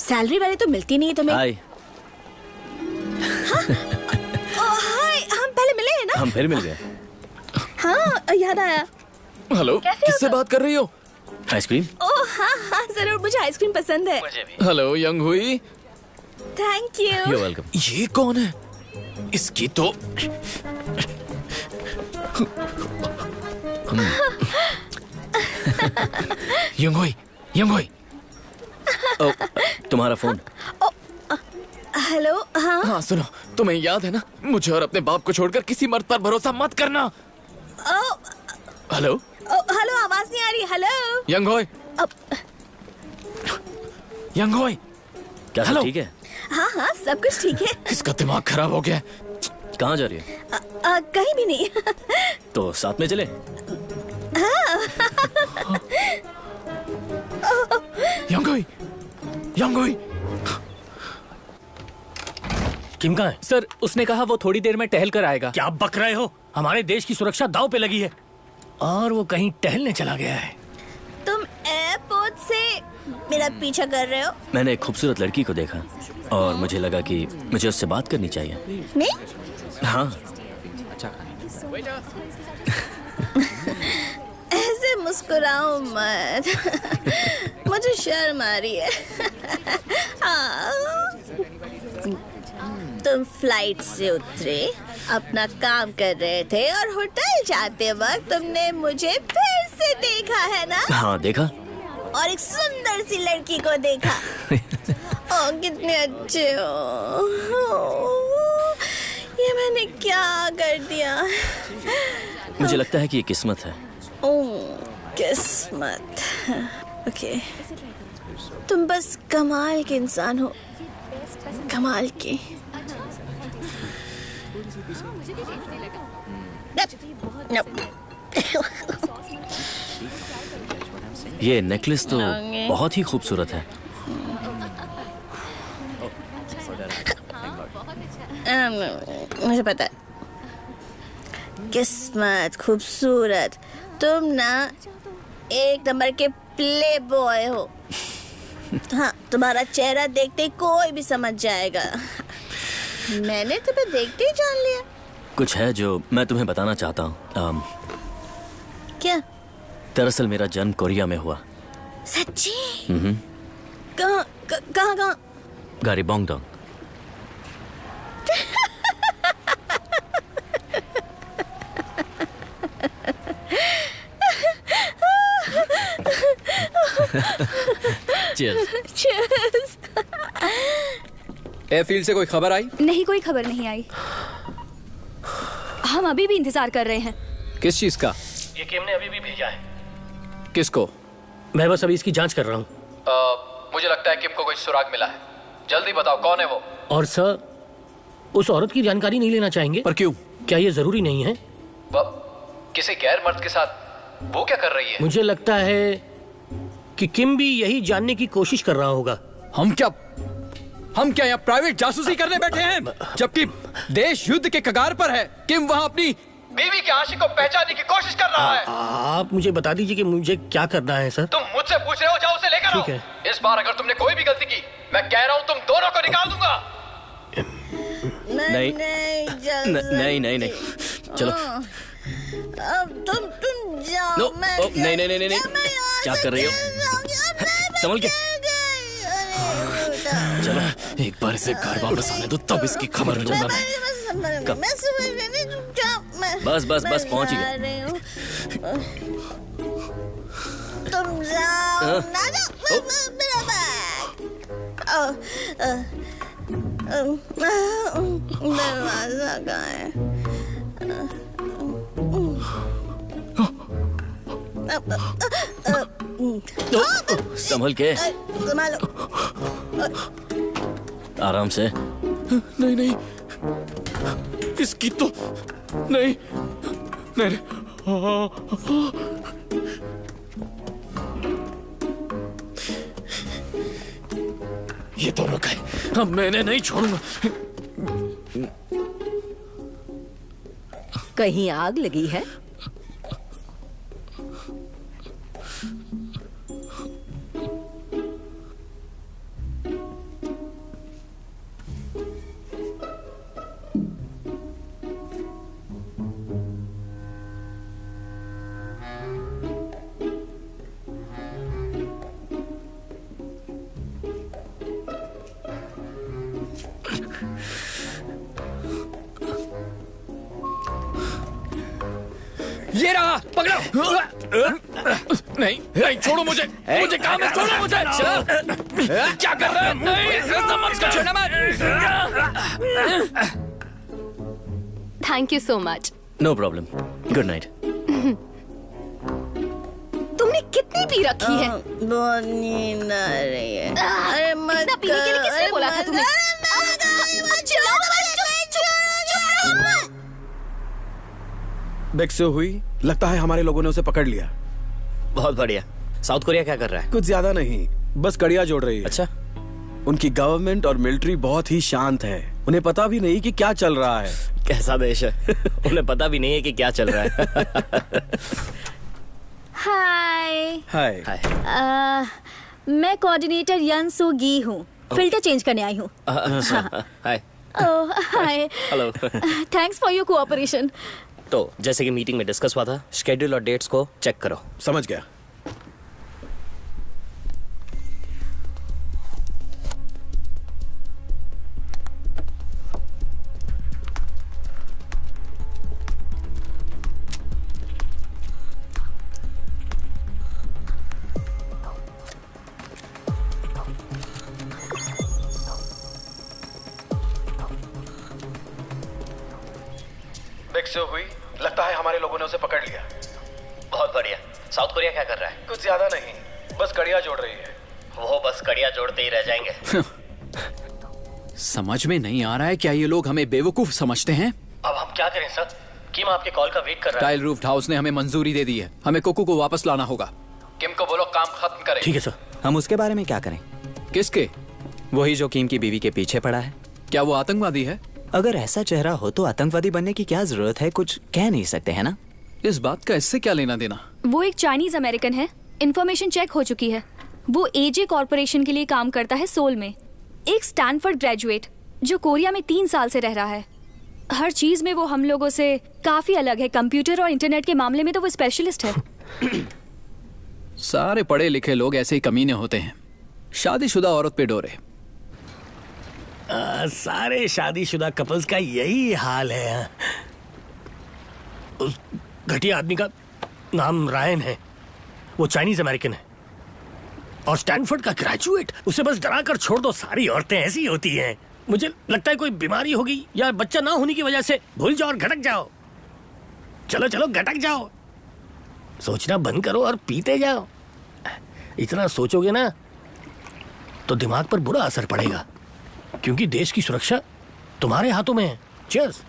सैलरी वाली तो मिलती नहीं तुम्हें। हाय। हाय, हम पहले मिले हैं ना? हम फिर मिल गए। हाँ, याद आया। हेलो, किससे बात कर रही हो? आइसक्रीम? ओह हाँ हाँ जरूर, मुझे आइसक्रीम पसंद है। हेलो यंग हुई। Thank you. You're welcome. ये कौन है? इसकी तो यंग हुई, यंग हुई। तुम्हारा फोन। हेलो। हाँ हाँ सुनो, तुम्हें याद है ना, मुझे और अपने बाप को छोड़कर किसी मर्द पर भरोसा मत करना। हेलो हेलो, आवाज नहीं आ रही। हेलो यंग होय। यंग होय, क्या सब ठीक है? हाँ हाँ सब कुछ ठीक है। इसका दिमाग खराब हो गया। कहाँ जा रही है? कहीं भी नहीं। तो साथ में चले? यंग होय, यंग होय। किम कहाँ है? सर उसने कहा वो थोड़ी देर में टहल कर आएगा। क्या बक रहे हो? हमारे देश की सुरक्षा दांव पे लगी है और वो कहीं टहलने चला गया है। तुम एयरपोर्ट से मेरा पीछा कर रहे हो? मैंने एक खूबसूरत लड़की को देखा और मुझे लगा कि मुझे उससे बात करनी चाहिए। नहीं? हाँ। ऐसे मुस्कुराओ मत। मुझे शर्म आ रही है। तुम फ्लाइट से उतरे, अपना काम कर रहे थे और होटल जाते वक्त तुमने मुझे फिर से देखा है ना? हाँ देखा। और एक सुंदर सी लड़की को देखा। ओह कितने अच्छे हो। ये मैंने क्या कर दिया? मुझे लगता है कि ये किस्मत है। किस्मत। ओके, तुम बस कमाल के इंसान हो, कमाल के। ये नेकलेस तो बहुत ही खूबसूरत है। मुझे पता है। किस्मत, खूबसूरत, तुम ना एक नंबर के प्ले बॉय हो। हाँ, तुम्हारा चेहरा देखते ही कोई भी समझ जाएगा। मैंने तुम्हें देखते ही जान लिया। कुछ है जो मैं तुम्हें बताना चाहता हूँ। क्या? दरअसल मेरा जन्म कोरिया में हुआ। सच्ची? कहाँ कहाँ कहाँ? गारीबोंगडोंग। Cheers. एयरफील्ड से कोई खबर आई? नहीं, कोई खबर नहीं आई। हम अभी भी इंतजार कर रहे हैं। किस चीज का? ये किम ने अभी भी भेजा है। किसको? मैं बस अभी इसकी जांच कर रहा हूँ। मुझे लगता है किम को कोई सुराग मिला है। जल्दी बताओ कौन है वो? और सर, उस औरत की जानकारी नहीं लेना चाहेंगे? पर क्यों? क्या ये जरूरी नहीं है? किसी गैर मर्द के साथ वो क्या कर रही है? मुझे लगता है कि किम भी यही जानने की कोशिश कर रहा होगा। हम क्या यहाँ प्राइवेट जासूसी करने बैठे हैं, जबकि देश युद्ध के कगार पर है। किम वहाँ अपनी बीवी के आशिक को पहचानने की कोशिश कर रहा है। आप मुझे बता दीजिए कि मुझे क्या करना है सर। तुम मुझसे पूछ रहे हो, जाओ उसे लेकर आओ। ठीक है। इस बार अगर तुमने कोई भी गलती की, मैं कह रहा हूँ तुम दोनों को निकाल दूंगा। नहीं नहीं नहीं नहीं, चलो। अब तुम जाओ। नो, नहीं, क्या कर रही हो? संभल के। चलो, एक बार इसे घर वापस आने दो, तब इसकी खबर लूंगा। बस पहुंच गए। तुम जाओ ना, जाओ मेरा बैग। दरवाजा कहाँ है? संभल के, आराम से। नहीं, इसकी तो नहीं। ये दोनों का है, अब मैंने नहीं छोड़ूंगा। कहीं आग लगी है? ये रहा, पकड़ो। नहीं नहीं, छोड़ो मुझे, मुझे काम है, छोड़ो मुझे। क्या कर रहे हो? नहीं, इसको छोड़ना मत। Thank you so much. No problem, good night. तुमने कितनी पी रखी है? बहुत नींद आ रही है। अरे मत इतना पीने के लिए किसने बोला था तुम्हें? बेक्सो हुई, लगता है हमारे लोगों ने उसे पकड़ लिया। बहुत बढ़िया। साउथ कोरिया क्या कर रहा है? कुछ ज्यादा नहीं, बस कड़ियां जोड़ रही है। अच्छा। उनकी गवर्नमेंट और मिलिट्री बहुत ही शांत है, उन्हें पता भी नहीं कि क्या चल रहा है। कैसा देश है? उन्हें पता भी नहीं है कि क्या चल रहा है। हाय। हाय। मैं कोऑर्डिनेटर यन सो गी हूँ, फिल्टर चेंज करने आई हूँ। Hi. Hi. Hello. Thanks for your cooperation. तो जैसे कि मीटिंग में डिस्कस हुआ था, शेड्यूल और डेट्स को चेक करो। समझ गया। बेक्सो हुई, लगता है हमारे लोगों ने उसे पकड़ लिया। बहुत बढ़िया। साउथ कोरिया क्या कर रहा है? कुछ ज्यादा नहीं, बस कड़ियां जोड़ रही है। वो बस कड़ियां जोड़ते ही रह जाएंगे। समझ में नहीं आ रहा है, क्या ये लोग हमें बेवकूफ समझते हैं? अब हम क्या करें सर? किम आपके कॉल का वेट कर रहा है। टाइल रूफ हाउस ने हमें मंजूरी दे दी है, हमें कोको को वापस लाना होगा। किम को बोलो काम खत्म करे। ठीक है सर। हम उसके बारे में क्या करें? किसके? वही जो किम की बीवी के पीछे पड़ा है। क्या वो आतंकवादी है? अगर ऐसा चेहरा हो तो आतंकवादी बनने की क्या जरूरत है? कुछ कह नहीं सकते है ना? इस बात का इससे क्या लेना देना? वो एक चाइनीज अमेरिकन है, इन्फॉर्मेशन चेक हो चुकी है। वो एजे कॉर्पोरेशन के लिए काम करता है सोल में। एक स्टैनफोर्ड ग्रेजुएट जो कोरिया में 3 साल से रह रहा है। हर चीज में वो हम लोगों से काफी अलग है। कंप्यूटर और इंटरनेट के मामले में तो वो स्पेशलिस्ट है। सारे पढ़े लिखे लोग ऐसे ही कमीने होते हैं, शादीशुदा औरत पे डोरे। सारे शादीशुदा कपल्स का यही हाल है। उस घटिया आदमी का नाम रायन है, वो चाइनीज अमेरिकन है और स्टैनफोर्ड का ग्रेजुएट। उसे बस डरा कर छोड़ दो, सारी औरतें ऐसी होती हैं। मुझे लगता है कोई बीमारी होगी या बच्चा ना होने की वजह से भूल जाओ और घटक जाओ। चलो चलो घटक जाओ, सोचना बंद करो और पीते जाओ। इतना सोचोगे ना तो दिमाग पर बुरा असर पड़ेगा, क्योंकि देश की सुरक्षा तुम्हारे हाथों में है। चीयर्स।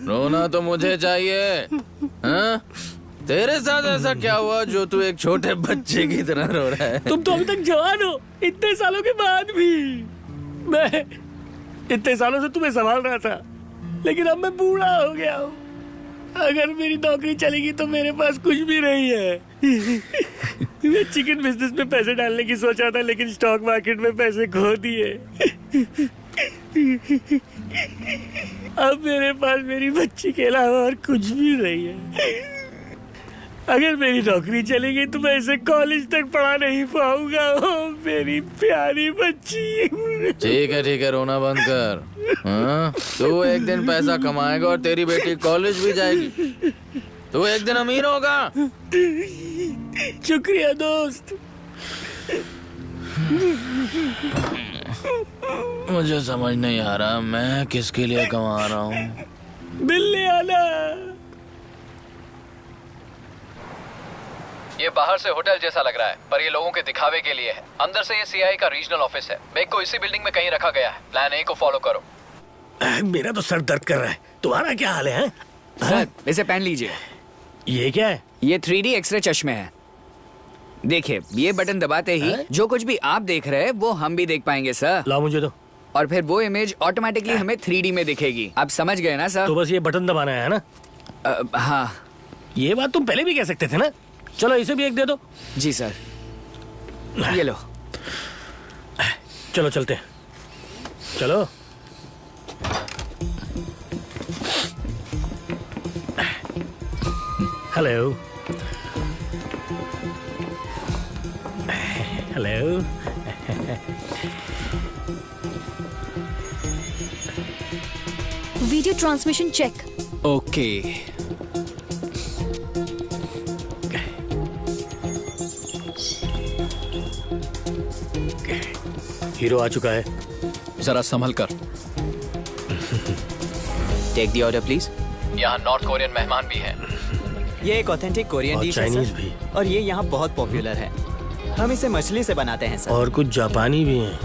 रोना तो मुझे चाहिए, हाँ? तेरे साथ ऐसा क्या हुआ जो तू एक छोटे बच्चे की तरह रो रहा है? तुम तो अभी तक जवान हो, इतने सालों के बाद भी। मैं इतने सालों से तुम्हें संभाल रहा था, लेकिन अब मैं बूढ़ा हो गया हूँ। अगर मेरी नौकरी चलेगी तो मेरे पास कुछ भी नहीं है। मैं चिकन बिजनेस में पैसे डालने की सोच रहा था, लेकिन स्टॉक मार्केट में पैसे खो दिए। अब मेरे पास मेरी बच्ची के अलावा और कुछ भी नहीं है। अगर मेरी नौकरी चलेगी तो मैं इसे कॉलेज तक पढ़ा नहीं पाऊंगा। ओ मेरी प्यारी बच्ची। ठीक है, रोना बंद कर। हाँ? तू एक दिन पैसा कमाएगा और तेरी बेटी कॉलेज भी जाएगी। तू एक दिन अमीर होगा। शुक्रिया दोस्त। मुझे समझ नहीं आ रहा मैं किसके लिए कमा रहा हूँ। बिल्ली आना। ये बाहर से होटल जैसा लग रहा है, पर ये लोगों के दिखावे के लिए है। अंदर से ये सीआईए का रीजनल ऑफिस है। बैग को इसी बिल्डिंग में कहीं रखा गया है। प्लान ए को फॉलो करो। मेरा तो सर दर्द कर रहा है। तुम्हारा क्या हाल है? सर इसे पहन लीजिए। ये क्या है? ये 3D एक्सरे चश्मे हैं। देखिए, ये बटन दबाते ही जो कुछ भी आप देख रहे हैं वो हम भी देख पाएंगे सर। लाओ मुझे दो। और फिर वो इमेज ऑटोमेटिकली हमें 3D में दिखेगी। आप समझ गए ना सर? तो बस ये बटन दबाना है ना? हाँ। ये बात तुम पहले भी कह सकते थे ना। चलो इसे भी एक दे दो। जी सर। ये लो। चलो चलते हैं, चलो। Hello hello. Video transmission check. Okay. Hero आ चुका है। जरा संभल कर। Take the order please. यहाँ नॉर्थ कोरियन मेहमान भी हैं। ये एक ऑथेंटिक कोरियन डिश है चाइनीज सर। भी। और ये यहाँ बहुत पॉपुलर है। हम इसे मछली से बनाते हैं सर। और कुछ जापानी भी हैं।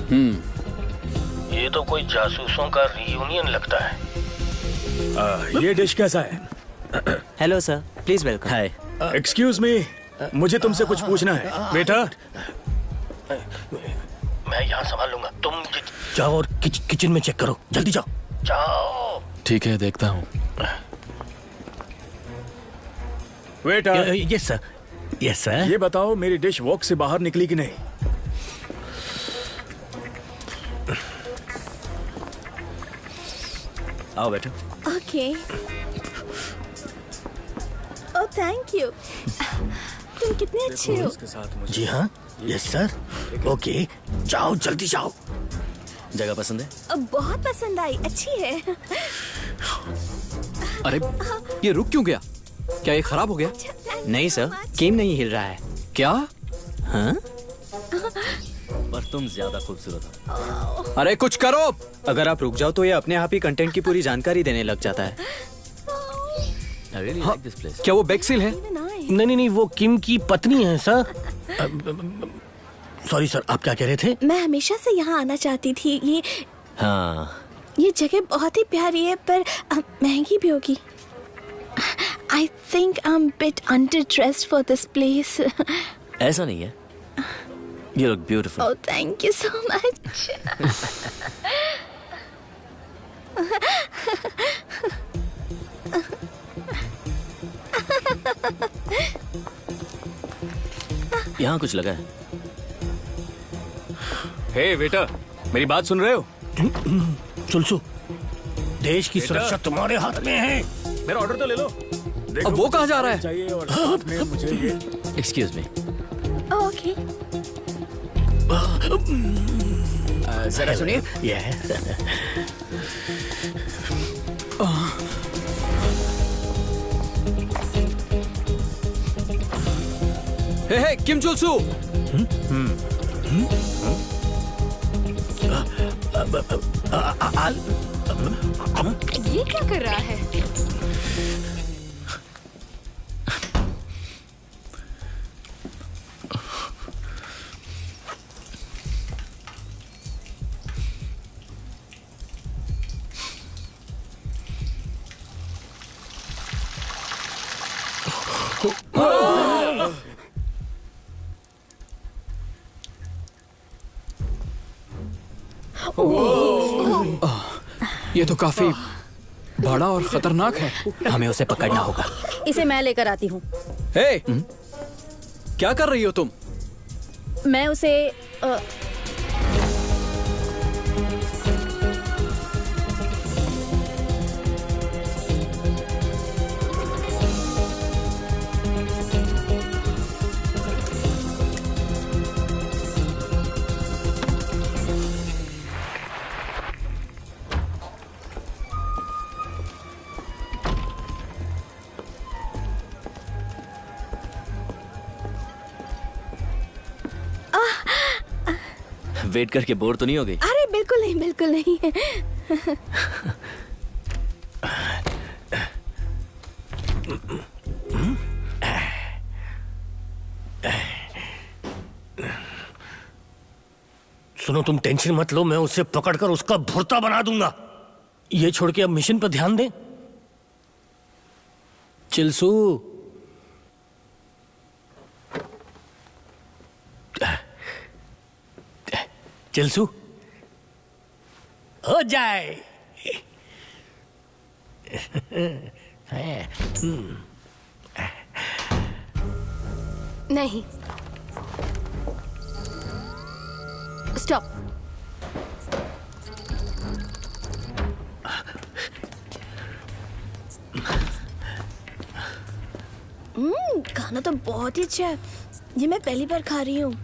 ये तो कोई जासूसों का रियूनियन लगता है। ये डिश कैसा है? Hello sir, please welcome. Hi. Excuse me, मुझे तुमसे कुछ पूछना है। बेटा, मैं यहाँ संभाल लूंगा, तुम जाओ और किचन में चेक करो, जल्दी जाओ। जाओ। ठीक है, देखता हूँ। बेटा। Yes sir, yes sir. ये बताओ मेरी डिश वॉक से बाहर निकली कि नहीं? आओ बेटा। ओके। Oh thank you. तुम कितने अच्छे हो। जी हाँ, यस सर। ओके, जाओ जल्दी जाओ। जगह पसंद है? बहुत पसंद आई, अच्छी है। अरे ये रुक क्यों गया? क्या ये खराब हो गया? नहीं सर, किम नहीं हिल रहा है। क्या? हाँ? पर तुम ज्यादा खूबसूरत हो। अरे कुछ करो। अगर आप रुक जाओ तो ये अपने आप ही कंटेंट की पूरी जानकारी देने लग जाता है। हाँ, क्या वो बेक्सिल है? नहीं नहीं, वो किम की पत्नी है सर। सॉरी सर, आप क्या कह रहे थे? मैं हमेशा से यहाँ आना चाहती थी। ये जगह बहुत ही प्यारी है, पर महंगी भी होगी। I think I'm a bit underdressed for this place. ऐसा नहीं है। You look beautiful. Oh, thank you so much. यहाँ कुछ लगा है। हे बेटा, मेरी बात सुन रहे हो? चुलसू, देश की सुरक्षा तुम्हारे हाथ में है। मेरा ऑर्डर तो ले लो। अब वो कहाँ जा रहा है? चाहिए और साथ में मुझे ये। Excuse me. Okay. जरा सुनिए। हे किम जुलसू। ये क्या कर रहा है? ये तो काफी बड़ा और खतरनाक है। हमें उसे पकड़ना होगा। इसे मैं लेकर आती हूँ। हे, क्या कर रही हो तुम? मैं उसे वेट करके बोर तो नहीं हो गई? अरे बिल्कुल नहीं, बिल्कुल नहीं। सुनो, तुम टेंशन मत लो, मैं उसे पकड़कर उसका भुर्ता बना दूंगा। ये छोड़ के अब मिशन पर ध्यान दें। चिलसू, चिलसू, हो जाए। नहीं, स्टॉप। खाना तो बहुत ही अच्छा है। ये मैं पहली बार खा रही हूँ।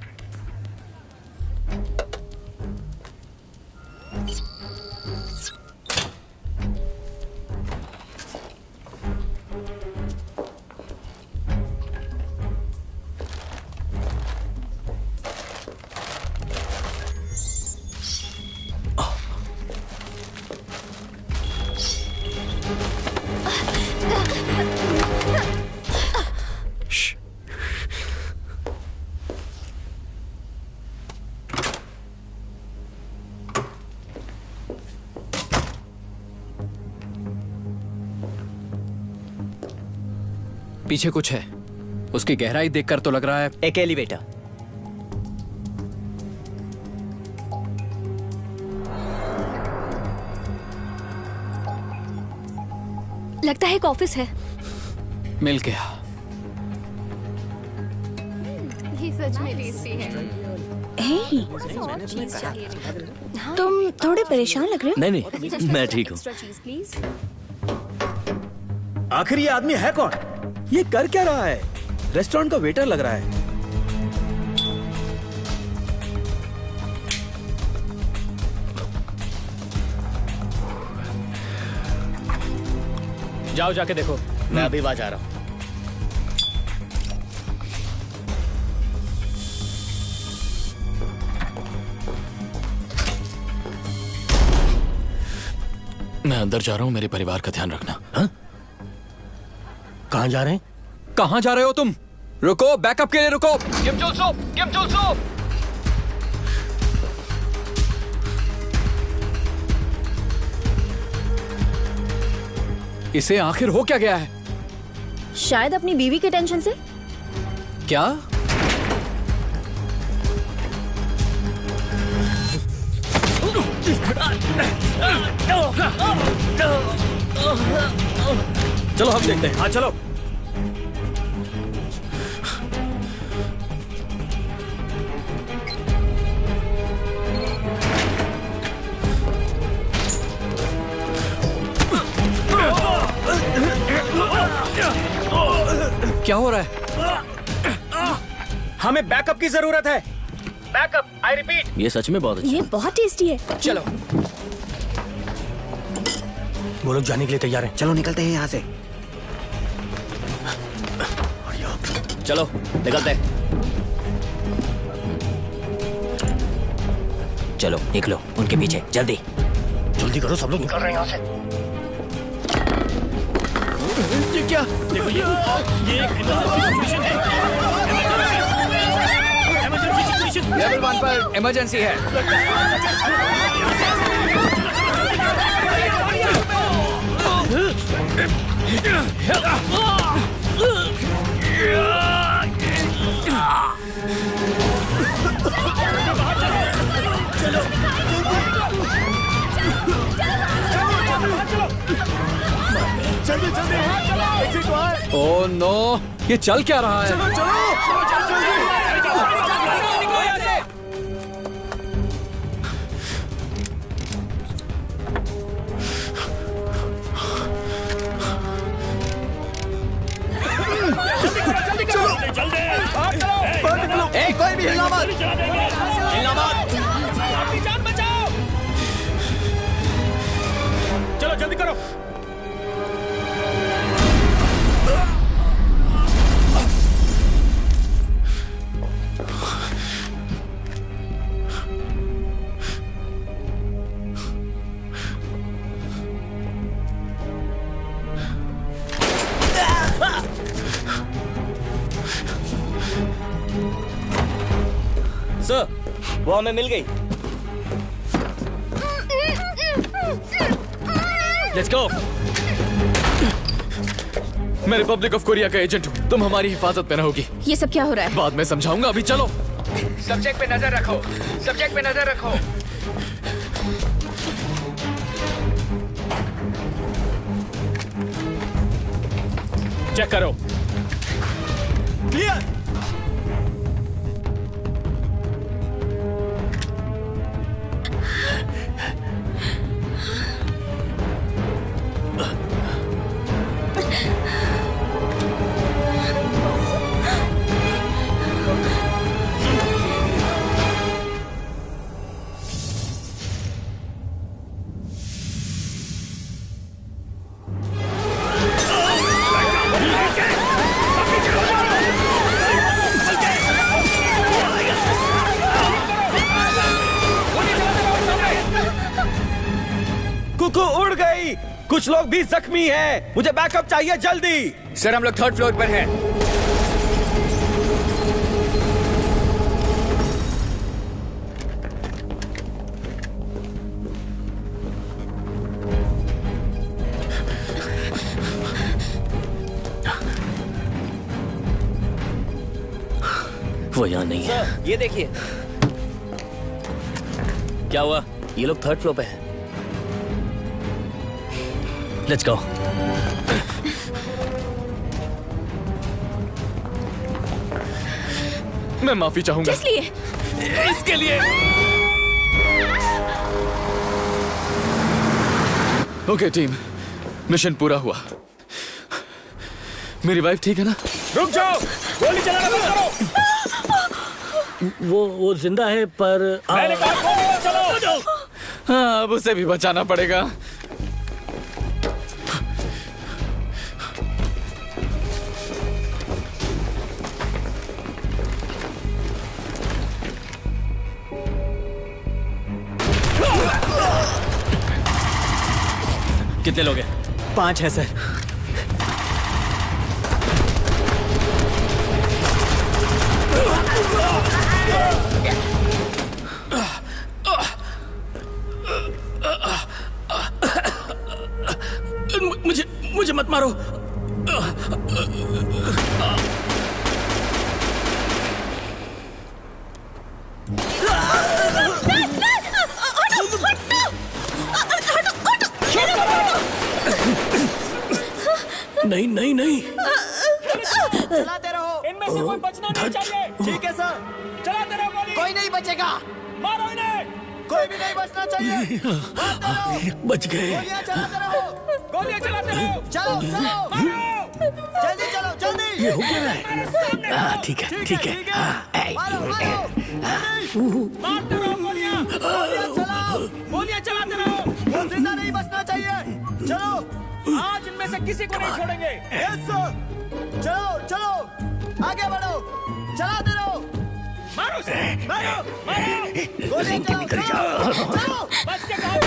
पीछे कुछ है। उसकी गहराई देखकर तो लग रहा है एक एलिवेटर। लगता है एक ऑफिस है। मिल गया। ये सच में टेस्टी है। तुम थोड़े परेशान लग रहे हो। नहीं, मैं ठीक हूँ। आखिर ये आदमी है कौन? ये कर क्या रहा है? रेस्टोरेंट का वेटर लग रहा है। जाओ जाके देखो। मैं अभी वहां जा रहा हूँ। मैं अंदर जा रहा हूँ, मेरे परिवार का ध्यान रखना। हाँ? कहाँ जा रहे हैं? कहाँ जा रहे हो तुम? रुको, बैकअप के लिए रुको। किम जुल सो, किम जुल सो। इसे आखिर हो क्या गया है? शायद अपनी बीवी के टेंशन से। क्या? चलो हम देखते हैं। हाँ चलो। क्या हो रहा है? हमें बैकअप की जरूरत है। Backup, I repeat. ये सच में बहुत अच्छा। ये बहुत टेस्टी है। चलो। वो लोग जाने के लिए तैयार हैं। चलो निकलते हैं यहाँ से। चलो निकलते हैं। चलो निकलो, उनके पीछे जल्दी। जल्दी करो, सब लोग निकल रहे हैं यहाँ से। ये क्या? देखो ये एक इमरजेंसी है। लेवल 1 पर इमरजेंसी है। जल्दी जल्दी। ओह नो, ये चल क्या रहा है? चलो चलो। कोई भी हिलना मत। हिलना मत। अपनी जान बचाओ। चलो जल्दी करो। सर, वो हमें मिल गई। Let's go. मैं रिपब्लिक ऑफ कोरिया का एजेंट हूँ। तुम हमारी हिफाजत में रहोगी। ये सब क्या हो रहा है? बाद में समझाऊंगा, अभी चलो। सब्जेक्ट पे नजर रखो। सब्जेक्ट पे नजर रखो। चेक करो। क्लियर। कुछ लोग भी जख्मी हैं। मुझे बैकअप चाहिए जल्दी। सर हम लोग 3rd फ्लोर पर हैं। वो यहाँ नहीं है। ये देखिए। क्या हुआ? ये लोग 3rd फ्लोर पे हैं। Let's go. मैं माफी चाहूंगा। किस लिए? इसके लिए। ओके टीम, मिशन पूरा हुआ। मेरी वाइफ ठीक है ना? रुक जाओ, गोली चलाना बंद करो। वो जिंदा है पर मैंने कहा गोली चलाओ। हाँ, अब उसे भी बचाना पड़ेगा। कितने लोग हैं? 5 है सर। मुझे मत मारो। नहीं नहीं नहीं, चलाते रहो। इनमें से कोई बचना नहीं चाहिए। ठीक है सर, चलाते रहो गोली। कोई नहीं बचेगा। मारो इन्हें। कोई भी नहीं बचना चाहिए। मारते रहो। बच गए। गोलियां चलाते रहो। गोलियां चलाते रहो। चलो चलो, मारो। जल्दी चलो, जल्दी। ये हो गया है। हाँ ठीक है, ठीक है। मारो मारो। मारते रहो गोलियां। गोलियां चलाओ। गोलियां चलाते रहो। वो जिंदा नहीं बचना चाहिए। चलो, आज इनमें से किसी को नहीं छोड़ेंगे। Yes sir. चलो चलो, आगे बढ़ो, चलाते रहो। मारो मारो मारो। गोली चलाओ। चलो, बच के कहाँ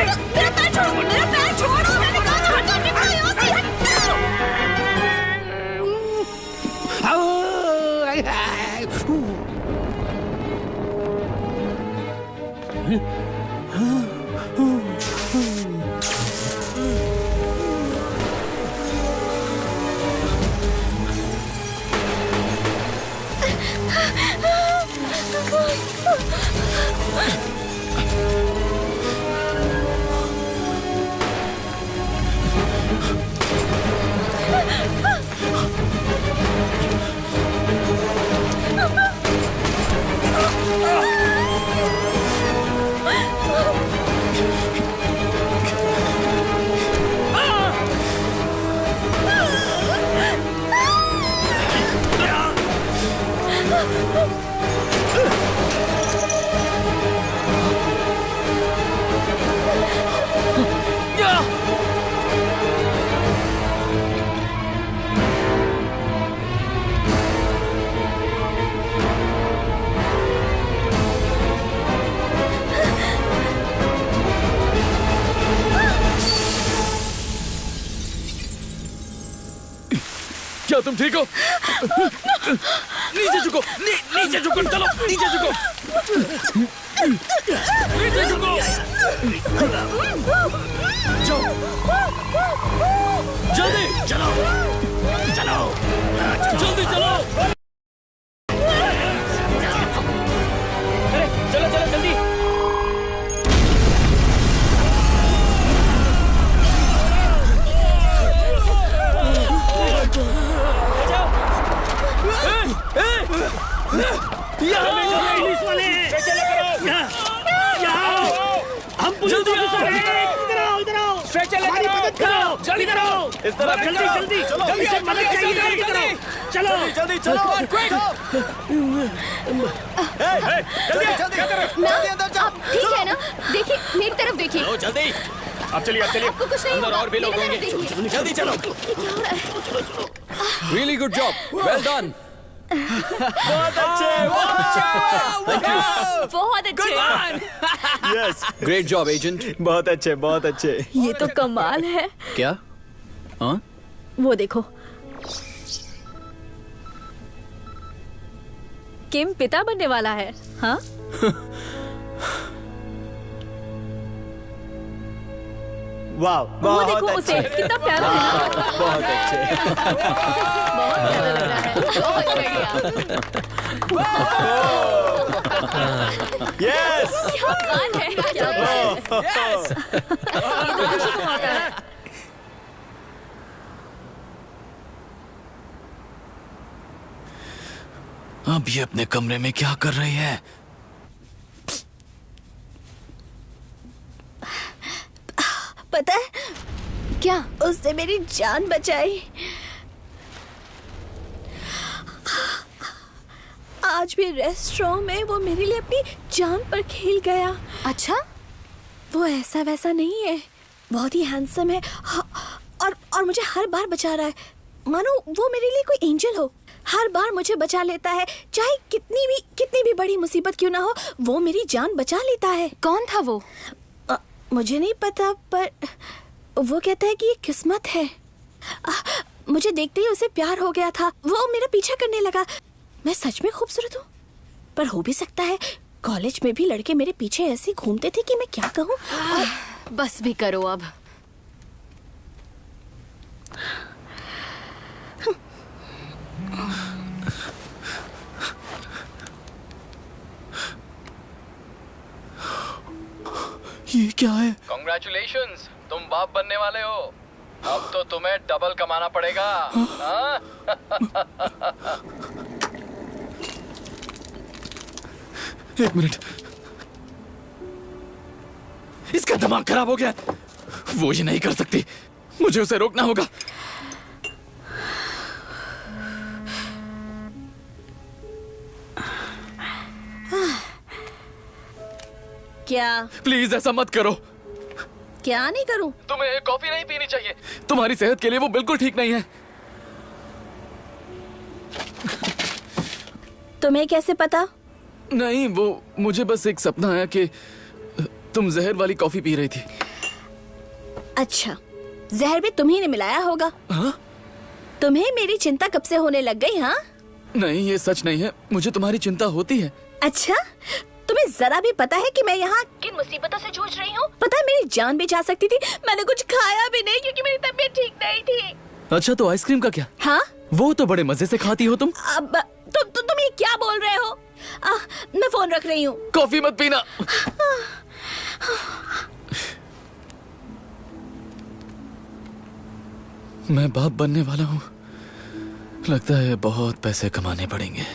मेरा पैर छोड़ो। मैंने कहा था हटो, निकलो यहाँ से, क्या तुम ठीक हो? नीचे झुको, नीचे झुको, चलो नीचे झुको, नीचे झुको। जाओ, जल्दी चलो, चलो, जल्दी चलो। अरे चलो चलो जल्दी। पुलिस वाले हम पुलिस ऑफिसर हैं। इधर आओ, इधर आओ, हमारी मदद करो, जल्दी करो। इस तरफ जल्दी जल्दी जल्दी से मदद चाहिए, जल्दी करो, चलो जल्दी चलो, ठीक है ना? देखिए मेरी तरफ देखिए। जल्दी अब चलिए आपको कुछ नहीं अंदर और भी लोग होंगे, जल्दी चलो। Really good job, well done. बहुत अच्छे, बहुत अच्छे। Yes, great job agent. बहुत अच्छे, बहुत अच्छे। ये तो कमाल है। क्या? हाँ? वो देखो, किम पिता बनने वाला है। हाँ? वाह, वो देखो उसे, कितना प्यारा है ना? बहुत अच्छे। बहुत प्यारा लग रहा है, बहुत बढ़िया। यस, क्या बात है, क्या बात है। यस, ये तो खुशी का मौका है। अब ये अपने कमरे में क्या कर रही है? पता है क्या? उसने मेरी जान बचाई। आज भी रेस्टोरेंट में वो मेरे लिए अपनी जान पर खेल गया। अच्छा? वो ऐसा वैसा नहीं है, बहुत ही हैंडसम है और मुझे हर बार बचा रहा है, मानो वो मेरे लिए कोई एंजल हो। हर बार मुझे बचा लेता है, चाहे कितनी भी बड़ी मुसीबत क्यों ना हो, वो मेरी जान बचा लेता है। कौन था वो? मुझे नहीं पता, पर वो कहता है कि ये किस्मत है। मुझे देखते ही उसे प्यार हो गया था, वो मेरा पीछा करने लगा। मैं सच में खूबसूरत हूँ, पर हो भी सकता है कॉलेज में भी लड़के मेरे पीछे ऐसे घूमते थे कि मैं क्या कहूँ। बस भी करो अब। ये क्या है? Congratulations, तुम बाप बनने वाले हो। अब तो तुम्हें डबल कमाना पड़ेगा। हाँ? एक मिनट, इसका दिमाग खराब हो गया। वो ये नहीं कर सकती, मुझे उसे रोकना होगा। क्या? प्लीज ऐसा मत करो। क्या नहीं करूं? तुम्हें कॉफी नहीं पीनी चाहिए। तुम्हारी सेहत के लिए वो बिल्कुल ठीक नहीं है। तुम्हें कैसे पता? नहीं, वो मुझे बस एक सपना आया कि तुम जहर वाली कॉफी पी रही थी। अच्छा, जहर भी तुम्ही ने मिलाया होगा। हाँ? तुम्हें मेरी चिंता कब से होने लग गई? हाँ? नहीं, ये सच नहीं है, मुझे तुम्हारी चिंता होती है। अच्छा, तुम्हें जरा भी पता है कि मैं यहाँ किन मुसीबतों से जूझ रही हूँ? पता है मेरी जान भी जा सकती थी। मैंने कुछ खाया भी नहीं क्योंकि मेरी तबीयत ठीक नहीं थी। अच्छा, तो आइसक्रीम का क्या? हाँ? वो तो बड़े मजे से खाती हो तुम। अब तुम ये क्या बोल रहे हो? मैं फोन रख रही हूँ। कॉफी मत पीना। मैं बाप बनने वाला हूँ। लगता है बहुत पैसे कमाने पड़ेंगे।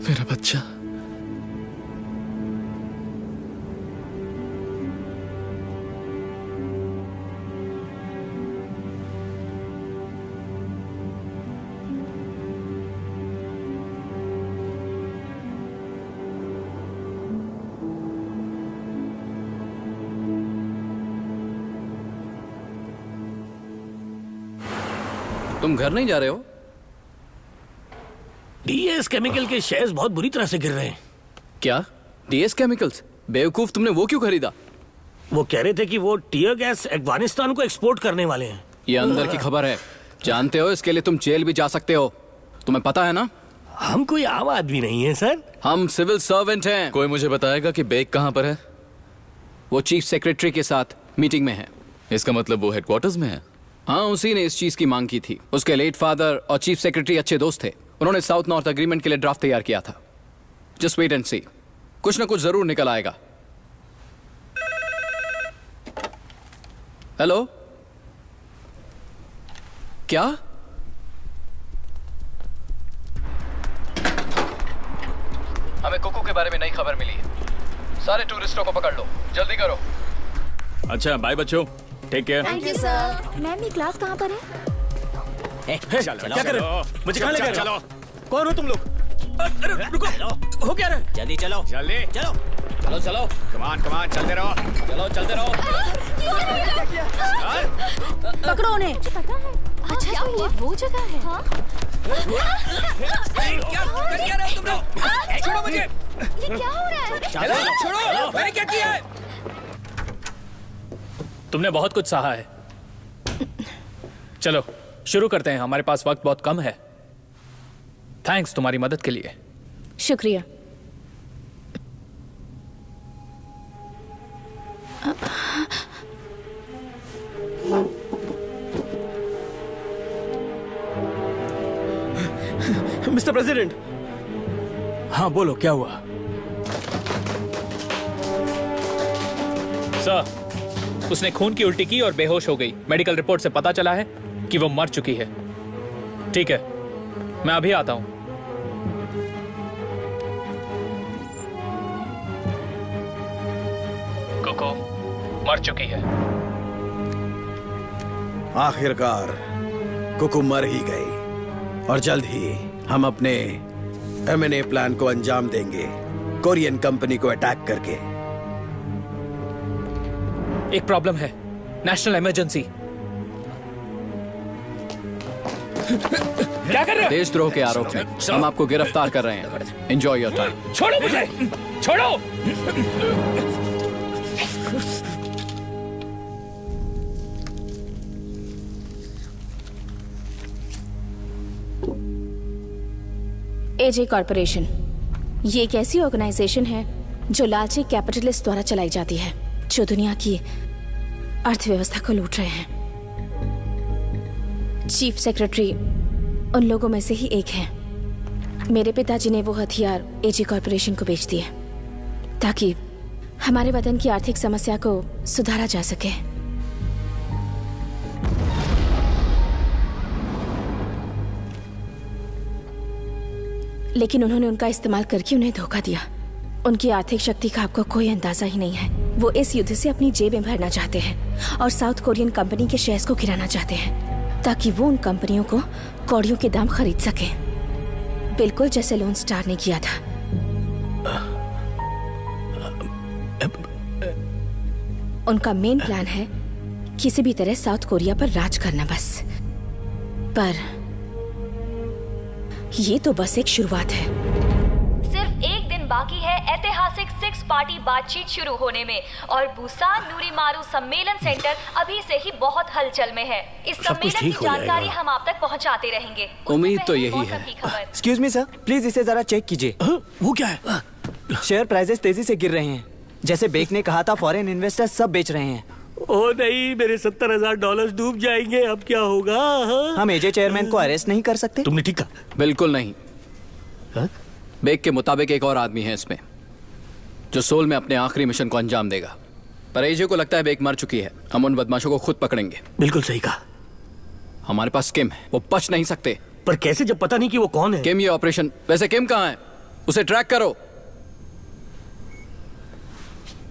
मेरा बच्चा। तुम घर नहीं जा रहे हो? डीएस केमिकल के शेयर्स बहुत बुरी तरह से गिर रहे हैं। क्या? DS chemicals? बेवकूफ, तुमने वो क्यों खरीदा? वो कह रहे थे कि वो टीयर गैस अफगानिस्तान को एक्सपोर्ट करने वाले हैं। ये अंदर की खबर है, जानते हो, इसके लिए तुम जेल भी जा सकते हो। तुम्हें पता है ना? हम कोई आम आदमी नहीं है सर, हम सिविल सर्वेंट हैं। कोई मुझे बताएगा कि बेग कहाँ पर है? वो चीफ सेक्रेटरी के साथ मीटिंग में है। इसका मतलब वो हेडक्वार्टर्स में है। हाँ, उसी ने इस चीज की मांग की थी। उसके लेट फादर और चीफ सेक्रेटरी अच्छे दोस्त थे। उन्होंने साउथ नॉर्थ एग्रीमेंट के लिए ड्राफ्ट तैयार किया था। जस्ट वेट एंड सी, कुछ ना कुछ जरूर निकल आएगा। हेलो, क्या? हमें कुकू के बारे में नई खबर मिली है। सारे टूरिस्टों को पकड़ लो, जल्दी करो। अच्छा बाय बच्चों, take care. Thank you sir. Ma'am ये क्लास कहाँ पर है? क्या कर रहे हो? मुझे कहाँ ले गए? चलो। कौन हो तुम लोग? अरे रुको, हो क्या रहा है? जल्दी चलो, जल्दी चलो चलो चलो, कमान कमान, चलते रहो, चलो चलते रहो। पकड़ो उन्हें। पता है? अच्छा तो ये वो जगह है। हाँ? क्या कर रहे हो तुम लोग? छोड़ो मुझे। ये क्या हो रहा है? छोड़ो, मैंने क्या किया है? तुमने बहुत कुछ सहा है। चलो शुरू करते हैं, हमारे पास वक्त बहुत कम है। थैंक्स तुम्हारी मदद के लिए। शुक्रिया। Mister president. हाँ बोलो, क्या हुआ? सर, उसने खून की उल्टी की और बेहोश हो गई। मेडिकल रिपोर्ट से पता चला है कि वो मर चुकी है। ठीक है, मैं अभी आता हूं। कोको मर चुकी है। आखिरकार कुकु मर ही गई और जल्द ही हम अपने M&A प्लान को अंजाम देंगे, कोरियन कंपनी को अटैक करके। एक प्रॉब्लम है, नेशनल इमरजेंसी। क्या कर रहे हो? देशद्रोह के आरोप में हम आपको गिरफ्तार कर रहे हैं। Enjoy your time. छोड़ो मुझे, छोड़ो। एजे कॉर्पोरेशन ये एक ऐसी ऑर्गेनाइजेशन है जो लालची कैपिटलिस्ट द्वारा चलाई जाती है, जो दुनिया की अर्थव्यवस्था को लूट रहे हैं। चीफ सेक्रेटरी उन लोगों में से ही एक है। मेरे पिताजी ने वो हथियार एजे कॉर्पोरेशन को बेच दिए ताकि हमारे वतन की आर्थिक समस्या को सुधारा जा सके। लेकिन उन्होंने उनका इस्तेमाल करके उन्हें धोखा दिया। उनकी आर्थिक शक्ति का आपको कोई अंदाजा ही नहीं है। वो इस युद्ध से अपनी जेबें भरना चाहते हैं और साउथ कोरियन कंपनी के शेयर्स को गिराना चाहते हैं ताकि वो उन कंपनियों को कौड़ियों के दाम खरीद सके, बिल्कुल जैसे लोन स्टार ने किया था। उनका मेन प्लान है किसी भी तरह साउथ कोरिया पर राज करना बस। पर ये तो बस एक शुरुआत है। सिर्फ एक दिन बाकी है ऐतिहासिक 6 पार्टी बातचीत शुरू होने में और बुसान नूरीमारू सम्मेलन सेंटर अभी से ही बहुत हलचल में है। इस सम्मेलन की जानकारी हम आप तक पहुंचाते रहेंगे। उम्मीद तो यही है। एक्सक्यूज मी सर, प्लीज इसे जरा चेक कीजिए। वो क्या है? शेयर प्राइसेस तेजी से गिर रहे हैं। जैसे बेक ने कहा था, फॉरेन इन्वेस्टर्स सब बेच रहे हैं। ओ नहीं, मेरे $70,000 डूब जाएंगे। अब क्या होगा? हम एजे चेयरमैन को अरेस्ट नहीं कर सकते? तुमने ठीक कहा। बिल्कुल नहीं। बेक के मुताबिक एक और आदमी है इसमें जो सोल में अपने आखिरी मिशन को अंजाम देगा। पर एजे को लगता है बेक मर चुकी है। हम उन बदमाशों को खुद पकड़ेंगे। बिल्कुल सही कहा। हमारे पास किम है, वो बच नहीं सकते। पर कैसे, जब पता नहीं कि वो कौन है? किम ये ऑपरेशन। वैसे किम कहाँ है? उसे ट्रैक करो।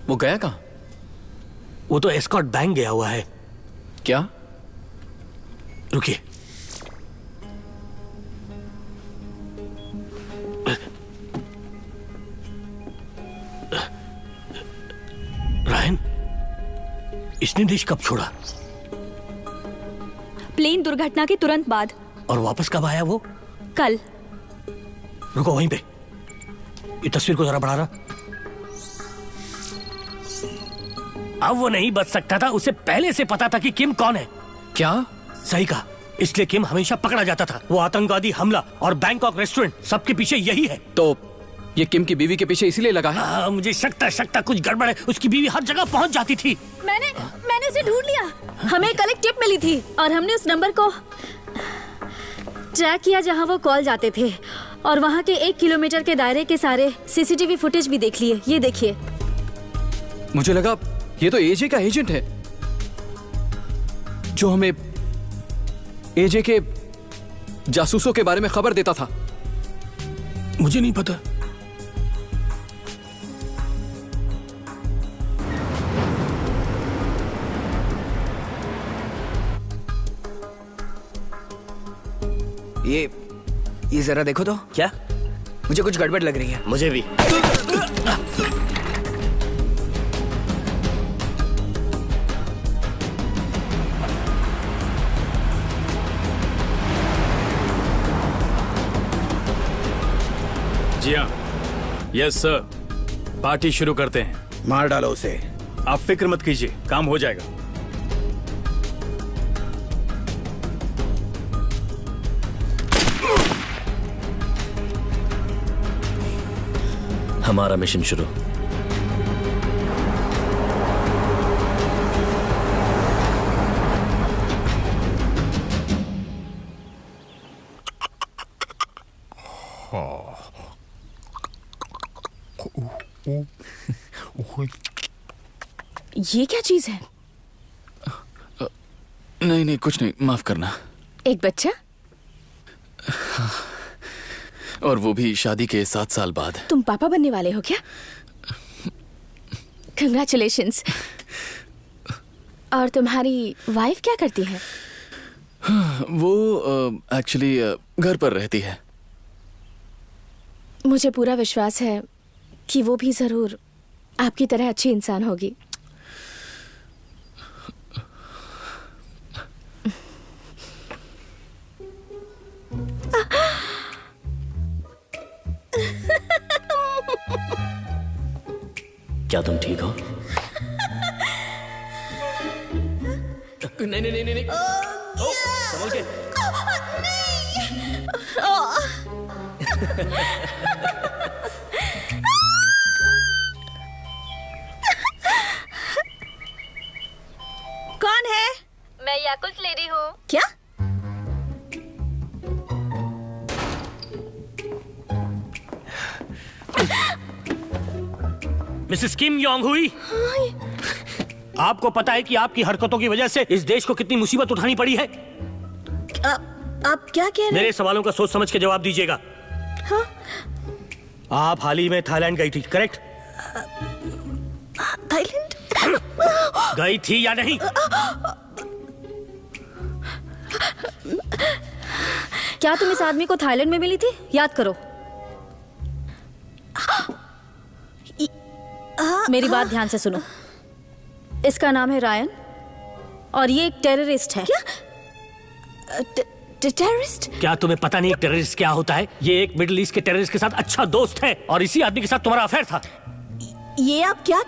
वो गया कहाँ? वो तो एस्कॉर्ट बैंक गया हुआ है। क्या? रुकिए। रायन, इसने देश कब छोड़ा? प्लेन दुर्घटना के तुरंत बाद। और वापस कब आया वो? कल। रुको वहीं पे, ये तस्वीर को जरा बढ़ा रहा। अब वो नहीं बच सकता था, उसे पहले से पता था कि किम कौन है। क्या? सही कहा, इसलिए किम हमेशा पकड़ा जाता था। वो आतंकवादी हमला और बैंकॉक रेस्टोरेंट, सबके पीछे यही है। तो ये किम की बीवी के पीछे इसीलिए लगा है? मुझे शक्ता कुछ गड़बड़ है। उसकी बीवी हर जगह पहुंच जाती थी। मैंने उसे ढूंढ लिया। हमें कल एक टिप मिली थी और हमने उस नंबर को ट्रैक किया जहां वो कॉल जाते थे, और वहां के 1 किलोमीटर के दायरे के सारे सीसीटीवी फुटेज भी देख लिए। ये देखिए। मुझे लगा ये तो एजे का एजेंट है जो हमें एजे के जासूसों के बारे में खबर देता था। मुझे नहीं पता। ये जरा देखो तो। क्या? मुझे कुछ गड़बड़ लग रही है। मुझे भी। जी हाँ, यस सर। पार्टी शुरू करते हैं। मार डालो उसे। आप फिक्र मत कीजिए, काम हो जाएगा। हमारा मिशन शुरू। ये क्या चीज है? नहीं नहीं, कुछ नहीं, माफ करना। एक बच्चा? और वो भी शादी के 7 साल बाद। तुम पापा बनने वाले हो क्या? कंग्रेचुलेशंस। और तुम्हारी वाइफ क्या करती है? वो एक्चुअली घर पर रहती है। मुझे पूरा विश्वास है कि वो भी जरूर आपकी तरह अच्छी इंसान होगी। क्या तुम ठीक हो? नहीं नहीं नहीं नहीं, संभल के। कौन है? मैं याकुल्स ले रही हूँ। क्या? मिसेस किम योंग हुई, आपको पता है कि आपकी हरकतों की वजह से इस देश को कितनी मुसीबत उठानी पड़ी है? आप क्या कह रहे हैं? मेरे सवालों का सोच समझ के जवाब दीजिएगा। हाँ? आप हाल ही में थाईलैंड गई थी, करेक्ट? थाईलैंड? गई थी या नहीं? क्या तुम इस आदमी को थाईलैंड में मिली थी? याद करो। मेरी बात ध्यान से सुनो। इसका नाम है रायन और ये एक टेररिस्ट है। क्या? टेररिस्ट? क्या तुम्हें पता नहीं टेररिस्ट क्या होता है? ये एक मिडिल ईस्ट के टेररिस्ट के साथ अच्छा दोस्त है और इसी आदमी के साथ तुम्हारा अफेयर था। ये आप क्या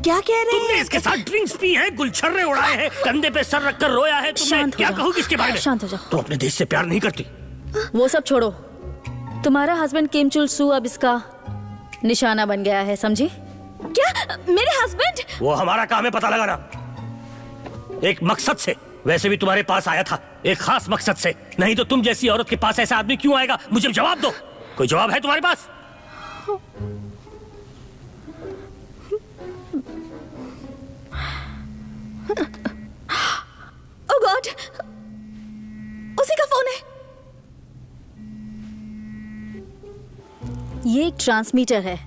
कह रहे हैं? तुमने इसके साथ ड्रिंक्स पी हैं, गुलछर्रे उड़ाए हैं, कंधे पे सर रखकर रोया है। तुमने क्या कहोगी इसके बारे में? शांत हो जाओ। तुम अपने देश से प्यार नहीं करती। वो सब छोड़ो। तुम्हारा हस्बैंड किम चुल सू अब इसका निशाना बन गया है, समझी? क्या? मेरे हस्बैंड? वो हमारा काम है पता लगाना, एक मकसद से। वैसे भी तुम्हारे पास आया था एक खास मकसद से, नहीं तो तुम जैसी औरत के पास ऐसा आदमी क्यों आएगा? मुझे जवाब दो। कोई जवाब है तुम्हारे पास? ओह गॉड, उसी का फोन है। ये एक ट्रांसमीटर है,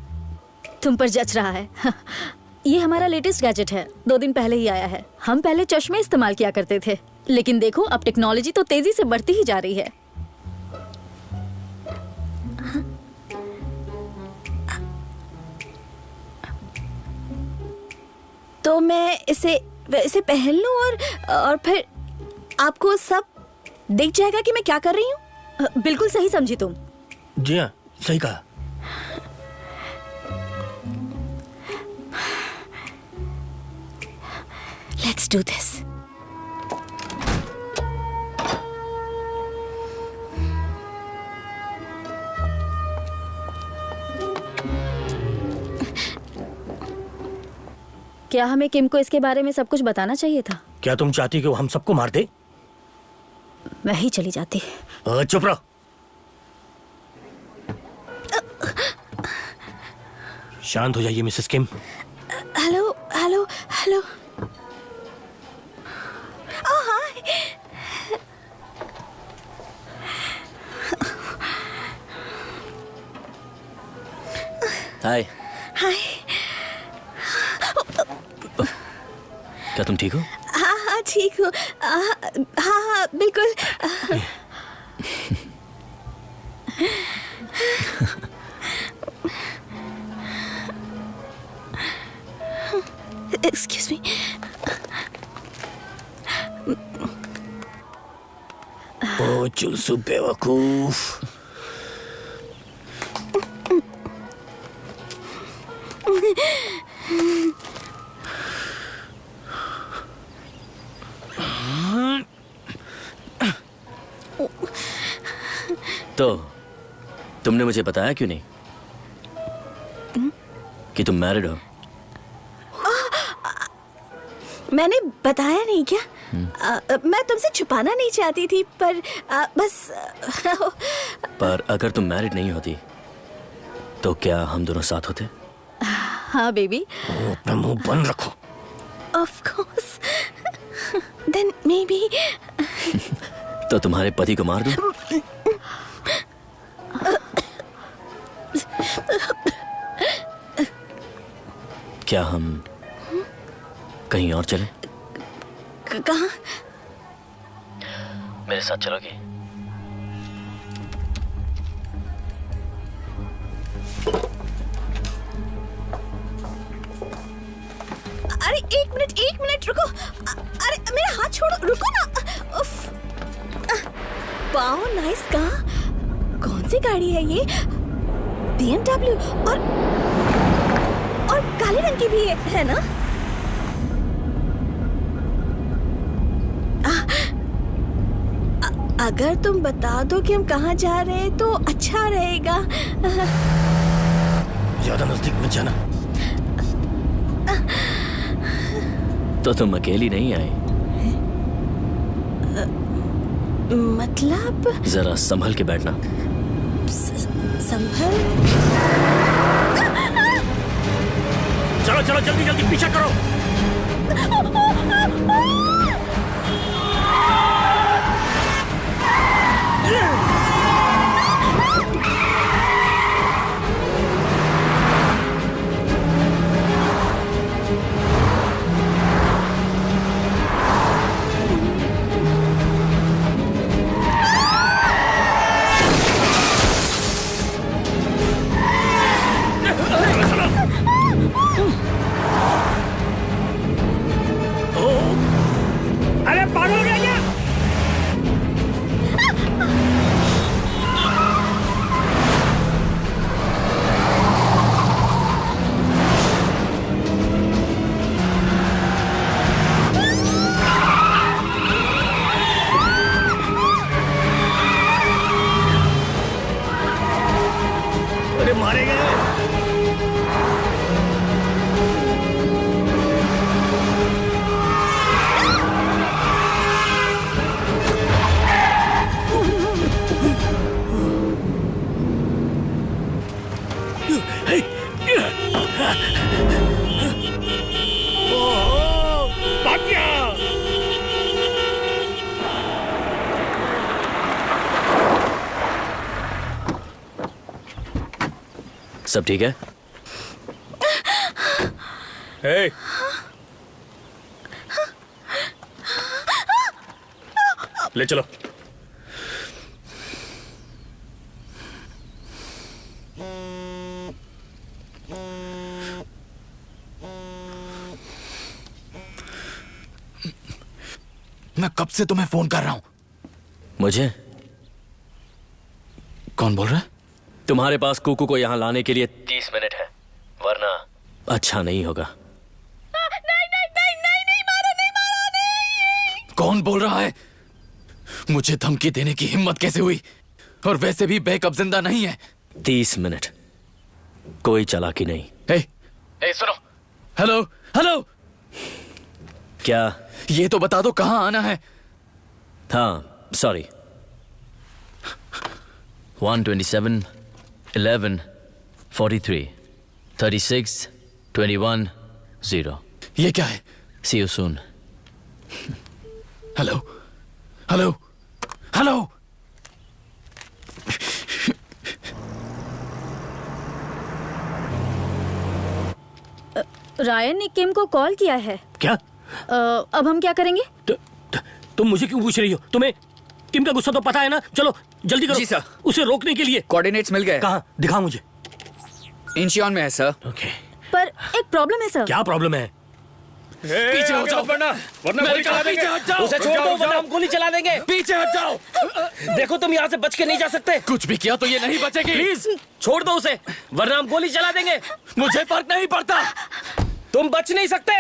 तुम पर जच रहा है। ये हमारा लेटेस्ट गैजेट है, 2 दिन पहले ही आया है। हम पहले चश्मे इस्तेमाल किया करते थे, लेकिन देखो अब टेक्नोलॉजी तो तेजी से बढ़ती ही जा रही है। तो मैं इसे पहन लूं और फिर आपको सब दिख जाएगा कि मैं क्या कर रही हूँ? बिल्कुल सही समझी तुम। जी हाँ, सही कहा। Let's do this. क्या हमें किम को इसके बारे में सब कुछ बताना चाहिए था? क्या तुम चाहती कि वो हम सबको मार दे? मैं ही चली जाती। चुप रहो। शांत हो जाइए Mrs Kim. Hello hello hello. Oh hi. Hi. Hi. क्या तुम ठीक हो? हाँ हाँ ठीक हूँ। हाँ हाँ बिल्कुल। Excuse me. ओ चुलसु बेवकूफ। तो तुमने मुझे बताया क्यों नहीं कि तुम मैरिड हो? मैंने बताया नहीं क्या? मैं तुमसे छुपाना नहीं चाहती थी, पर बस पर अगर तुम मैरिड नहीं होती तो क्या हम दोनों साथ होते? हाँ बेबी। अपना मुंह बंद रखो। Of course. Then maybe. तो तुम्हारे पति को मार दूं? क्या हम कहीं और चलें? कहाँ? मेरे साथ चलोगी? अरे एक मिनट रुको। अरे मेरा हाथ छोड़ो, रुको ना। उफ। Wow nice car. कौन सी गाड़ी है ये? BMW और काले रंग की भी है ना? अगर तुम बता दो कि हम कहाँ जा रहे हैं तो अच्छा रहेगा। ज्यादा नजदीक मत जाना। तो तुम अकेली नहीं आई? मतलब? जरा संभल के बैठना। संभल? चलो चलो जल्दी जल्दी पीछा करो। अरे पागल हो गया क्या? अरे मारे गए। सब ठीक है? Hey. ले चलो। मैं कब से तुम्हें फोन कर रहा हूं। मुझे? कौन बोल रहा है? तुम्हारे पास कुकू को यहाँ लाने के लिए 30 मिनट है, वरना अच्छा नहीं होगा। नहीं मारो। कौन बोल रहा है? मुझे धमकी देने की हिम्मत कैसे हुई? और वैसे भी बैक अब जिंदा नहीं है। 30 मिनट, कोई चालाकी नहीं। ए, सुनो। Hello hello. क्या? ये तो बता दो कहाँ आना है। हाँ सॉरी। 127 11 43 36 21 0। ये क्या है? See you soon. Hello hello hello. Ryan ने किम को कॉल किया है। क्या? अब हम क्या करेंगे? तुम मुझे क्यों पूछ रही हो? तुम्हें किम का गुस्सा तो पता है ना। चलो जल्दी करो। जी सर। उसे रोकने के लिए कोऑर्डिनेट्स मिल गए। कहाँ? दिखा मुझे। इंचियोन में है सर। ओके। पर एक प्रॉब्लम है सर। क्या प्रॉब्लम है? पीछे हो जाओ, वरना गोली चला देंगे। उसे छोड़ दो वरना हम गोली चला देंगे। पीछे हट जाओ। देखो तुम यहाँ से बच के नहीं जा सकते। कुछ भी किया तो ये नहीं बचेगी। प्लीज छोड़ दो उसे, वरना हम गोली चला देंगे। मुझे फर्क नहीं पड़ता। तुम बच नहीं सकते।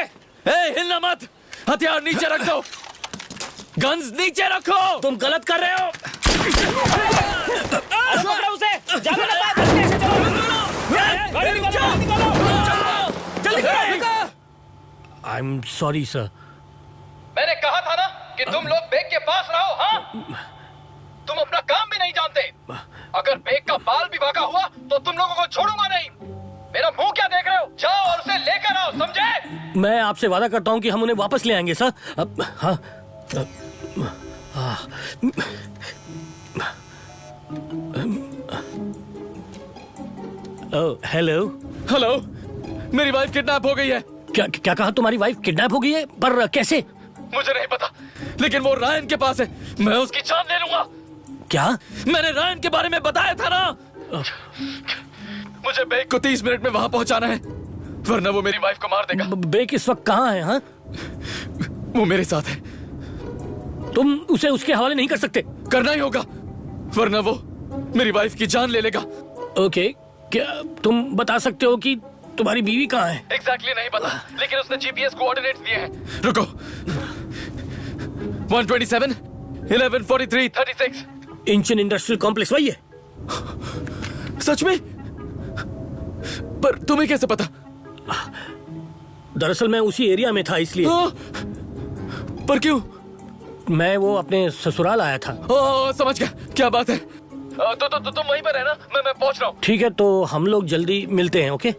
हिलना मत, हथियार नीचे रख दो, गन्स नीचे रखो। तुम गलत कर रहे हो। उसे जाने लगा। I am sorry sir. मैंने कहा था ना कि तुम लोग बेग के पास रहो। हाँ, तुम अपना काम भी नहीं जानते। अगर बेग का बाल भी भागा हुआ तो तुम लोगों को छोड़ूंगा नहीं। मेरा मुंह क्या देख रहे हो? जाओ और उसे लेकर आओ, समझे? मैं आपसे वादा करता हूँ कि हम उन्हें वापस ले आएंगे सर। हाँ। हेलो हेलो, मेरी वाइफ किडनैप हो गई है। क्या कहा? तुम्हारी वाइफ किडनैप हो गई है? पर कैसे? मुझे नहीं पता, लेकिन वो रायन के पास है। मैं उसकी जान ले लूंगा। क्या? मैंने रायन के बारे में बताया था ना। मुझे बेक को 30 मिनट में वहां पहुंचाना है, वरना वो मेरी वाइफ को मार देगा। बेक इस वक्त कहाँ है? हाँ, वो मेरे साथ है। तुम उसे उसके हवाले नहीं कर सकते। करना ही होगा, वरना वो मेरी वाइफ की जान ले लेगा। ओके, क्या तुम बता सकते हो कि तुम्हारी बीवी कहाँ है? एग्जैक्टली नहीं पता, लेकिन उसने जीपीएस कोऑर्डिनेट्स दिए हैं। रुको, 127, 1143, 36। इंचियन इंडस्ट्रियल कॉम्प्लेक्स वही है? सच में? पर तुम्हें कैसे पता? दरअसल मैं उसी एरिया में था, इसलिए। पर क्यों? मैं वो अपने ससुराल आया था। समझ गया, क्या बात है? तो तुम वहीं पर है ना? मैं पहुंच रहा हूँ। ठीक है, तो हम लोग जल्दी मिलते हैं। ओके?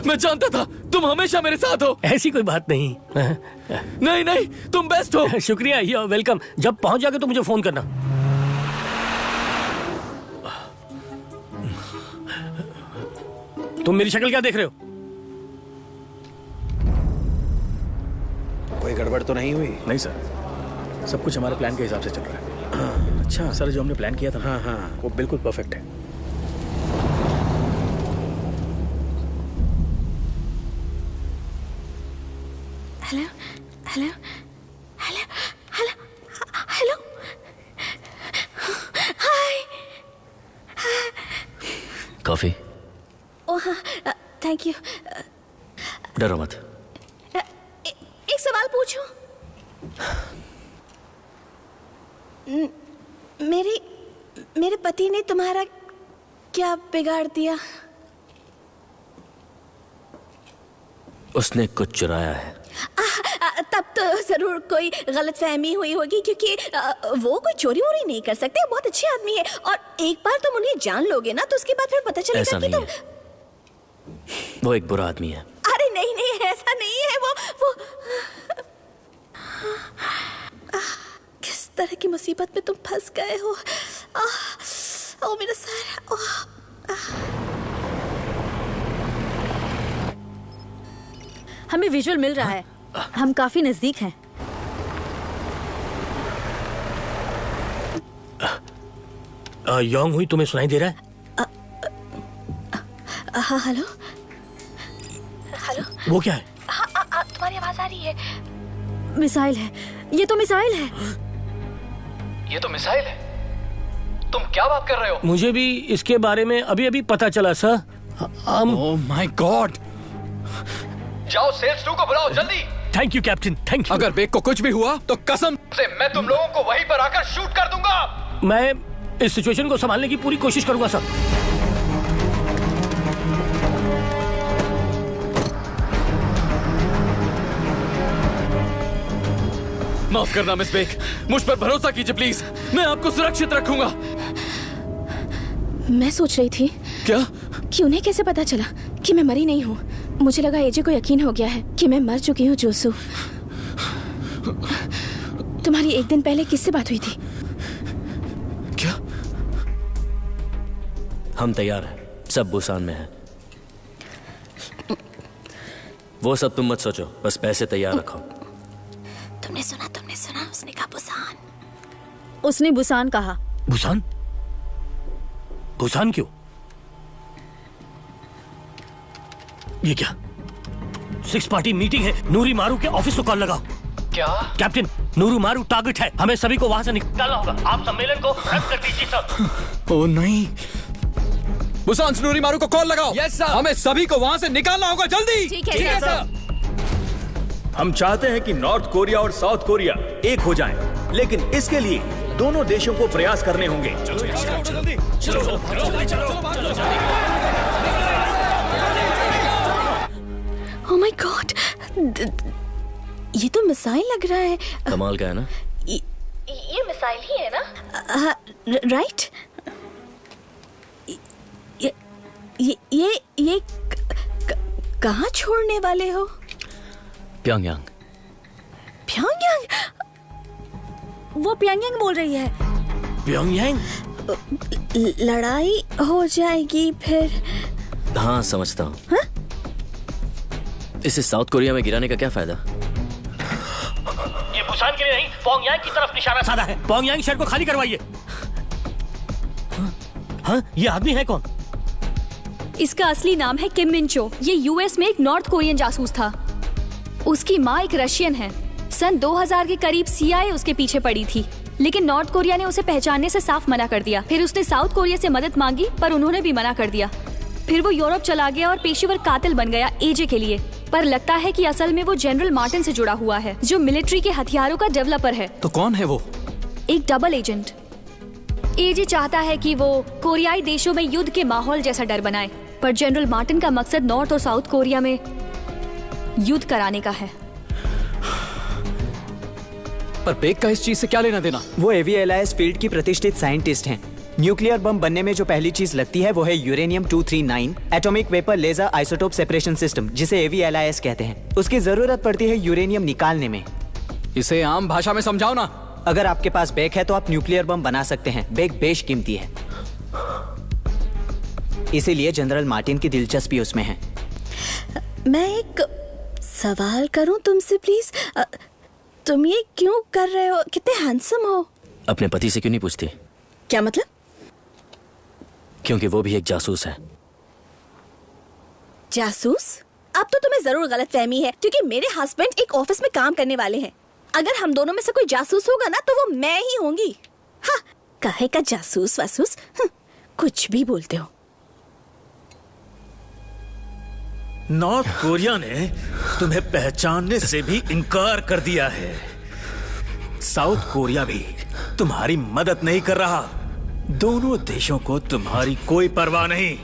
मैं जानता था तुम हमेशा मेरे साथ हो। ऐसी कोई बात नहीं। नहीं नहीं, तुम बेस्ट हो। शुक्रिया, यू आर वेलकम। जब पहुंच जाके तो मुझे फोन करना। तुम मेरी शक्ल क्या देख रहे हो? कोई गड़बड़ तो नहीं हुई? नहीं सर, सब कुछ हमारे प्लान के हिसाब से चल रहा है। अच्छा सर, जो हमने प्लान किया था ना, हाँ, वो बिल्कुल परफेक्ट है। Hello hello hello hello hello, hi. Coffee? Oh thank you. डरो मत। एक सवाल पूछूं? मेरे पति ने तुम्हारा क्या बिगाड़ दिया? उसने कुछ चुराया है। तब तो जरूर कोई गलतफहमी हुई होगी, क्योंकि वो कोई चोरी वोरी नहीं कर सकते, बहुत अच्छे आदमी है। और एक बार तुम उन्हें जान लोगे ना, तो उसके बाद फिर पता चलेगा ऐसा कि नहीं है, वो एक बुरा आदमी है। अरे नहीं नहीं, ऐसा नहीं है। वो किस तरह की मुसीबत में तुम फंस गए हो। ओ मेरा सर। हमें विजुअल मिल रहा है, हम काफी नजदीक हैं। योंग हुई, तुम्हें सुनाई दे रहा है? हाँ, हेलो हेलो। वो क्या है? हाँ, तुम्हारी आवाज आ रही है। मिसाइल है, ये तो मिसाइल है। ये तो मिसाइल है? तुम क्या बात कर रहे हो? मुझे भी इसके बारे में अभी अभी पता चला सर। Oh my God. जाओ सेल्स 2 को बुलाओ जल्दी। Thank you captain, thank you. अगर बेग को कुछ भी हुआ तो कसम से मैं तुम लोगों को वहीं पर आकर शूट कर दूंगा। मैं इस सिचुएशन को संभालने की पूरी कोशिश करूंगा सर। माफ करना मिस बेक, मुझ पर भरोसा कीजिए प्लीज, मैं आपको सुरक्षित रखूंगा। मैं सोच रही थी क्या कि उन्हें कैसे पता चला कि मैं मरी नहीं हूँ। मुझे लगा एजे को यकीन हो गया है कि मैं मर चुकी हूँ। जोसू, तुम्हारी एक दिन पहले किससे बात हुई थी? क्या? हम तैयार हैं, सब बुसान में है। वो सब तुम मत सोचो, बस पैसे तैयार रखो। तुमने सुना उसने कहा बुसान। उसने बुसान कहा। बुसान? बुसान क्यों? ये क्या? 6 पार्टी मीटिंग है। नूरी मारू के ऑफिस को कॉल लगाओ। क्या? कैप्टन, नूरू मारू टारगेट है। हमें सभी को वहां से निकालना होगा। आप सम्मेलन को रद्द कर दीजिए सर। ओ नहीं। बुसान, नूरी मारू को कॉल लगाओ। Yes sir. हमें सभी को वहां से निकालना होगा, जल्दी। ठीक है सर। हम चाहते हैं कि नॉर्थ कोरिया और साउथ कोरिया एक हो जाएं, लेकिन इसके लिए दोनों देशों को प्रयास करने होंगे। ओह माय गॉड, ये तो मिसाइल लग रहा है। कमाल का है ना? ये मिसाइल ही है ना? राइट। ये कहाँ छोड़ने वाले हो? प्योंगयांग। प्योंगयांग? वो प्योंगयांग बोल रही है। प्योंगयांग? लड़ाई हो जाएगी फिर। हाँ समझता हूँ। हाँ? इसे साउथ कोरिया में गिराने का क्या फायदा? ये बुसान के लिए नहीं, प्योंगयांग की तरफ निशाना साधा है। प्योंगयांग शहर को खाली करवाइए। हाँ? ये आदमी है कौन? इसका असली नाम है किम मिन चो। ये यूएस में एक नॉर्थ कोरियन जासूस था। उसकी माँ एक रशियन है। सन 2000 के करीब CIA उसके पीछे पड़ी थी, लेकिन नॉर्थ कोरिया ने उसे पहचानने से साफ मना कर दिया। फिर उसने साउथ कोरिया से मदद मांगी, पर उन्होंने भी मना कर दिया। फिर वो यूरोप चला गया और पेशेवर कातिल बन गया AJ के लिए। पर लगता है कि असल में वो जनरल मार्टिन से जुड़ा हुआ है, जो मिलिट्री के हथियारों का डेवलपर है। तो कौन है वो? एक डबल एजेंट। AJ चाहता है कि वो कोरियाई देशों में युद्ध के माहौल जैसा डर बनाए, पर जनरल मार्टिन का मकसद नॉर्थ और साउथ कोरिया में युद्ध कराने का है। पर बेक का इस चीज से क्या लेना देना? वो एवी एलायंस फील्ड की प्रतिष्ठित साइंटिस्ट हैं। न्यूक्लियर बम बनने में जो पहली चीज लगती है वो है uranium 239 atomic vapour laser isotope separation system, जिसे एवी एलायंस कहते हैं। उसकी जरूरत पड़ती है यूरेनियम निकालने में। इसे आम भाषा में समझाओ ना। अगर आपके पास बेक है तो आप न्यूक्लियर बम बना सकते हैं। बेक बेशकीमती है, इसीलिए जनरल मार्टिन की दिलचस्पी उसमें है। मैं एक सवाल करूं तुमसे प्लीज? तुम ये क्यों कर रहे हो? कितने हैंडसम हो। अपने पति से क्यों नहीं पूछती? क्या मतलब? क्योंकि वो भी एक जासूस है। जासूस? अब तो तुम्हें जरूर गलतफहमी है, क्योंकि मेरे हस्बैंड एक ऑफिस में काम करने वाले हैं। अगर हम दोनों में से कोई जासूस होगा ना, तो वो मैं ही होंगी। हाँ, काहे का जासूस वासूस, कुछ भी बोलते हो। नॉर्थ कोरिया ने तुम्हें पहचानने से भी इनकार कर दिया है। साउथ कोरिया भी तुम्हारी मदद नहीं कर रहा। दोनों देशों को तुम्हारी कोई परवाह नहीं।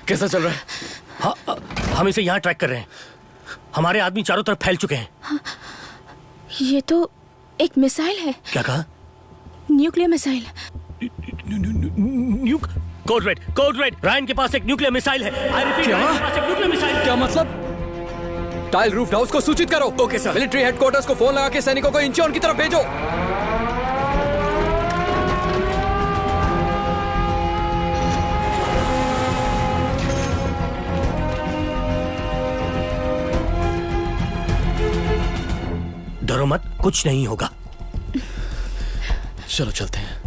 कैसा चल रहा है? हाँ, हम इसे यहाँ ट्रैक कर रहे हैं। हमारे आदमी चारों तरफ फैल चुके हैं। हाँ, ये तो एक मिसाइल है। क्या कहा? Nuclear missile. Code red, Ryan के पास एक न्यूक्लियर मिसाइल है। I repeat, रायन के पास एक न्यूक्लियर मिसाइल है। क्या मतलब? टाइल रूफ हाउस को सूचित करो। Okay sir. मिलिट्री हेडक्वार्टर्स को फोन लगा के सैनिकों को इंचियोन की तरफ भेजो। डरो मत, कुछ नहीं होगा। चलो चलते हैं।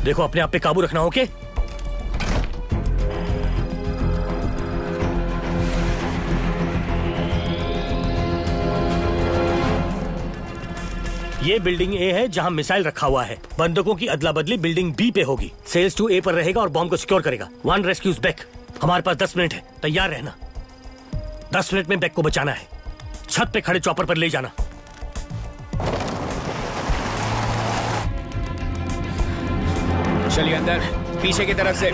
देखो, अपने आप पे काबू रखना, ओके? ये बिल्डिंग ए है जहां मिसाइल रखा हुआ है। बंदूकों की अदला बदली बिल्डिंग बी पे होगी। सेल्स 2A पर रहेगा और बॉम्ब को सिक्योर करेगा। 1 रेस्क्यूज बैक। हमारे पास 10 मिनट है, तैयार रहना। 10 मिनट में बैक को बचाना है। छत पे खड़े चॉपर पर ले जाना। चलिए अंदर, पीछे की तरफ से।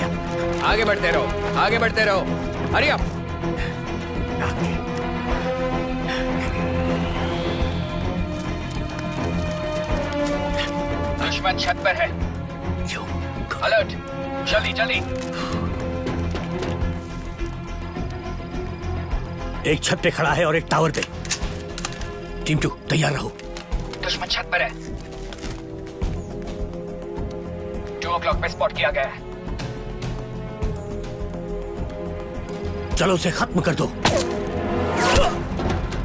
आगे बढ़ते रहो, आगे बढ़ते रहो। Hurry up. दुश्मन छत पर है। अलर्ट, जल्दी जल्दी। एक छत पे खड़ा है और एक टावर पे। टीम 2 तैयार रहो। दुश्मन छत पर है। 2 o'clock पे स्पॉट किया गया है। चलो उसे खत्म कर दो।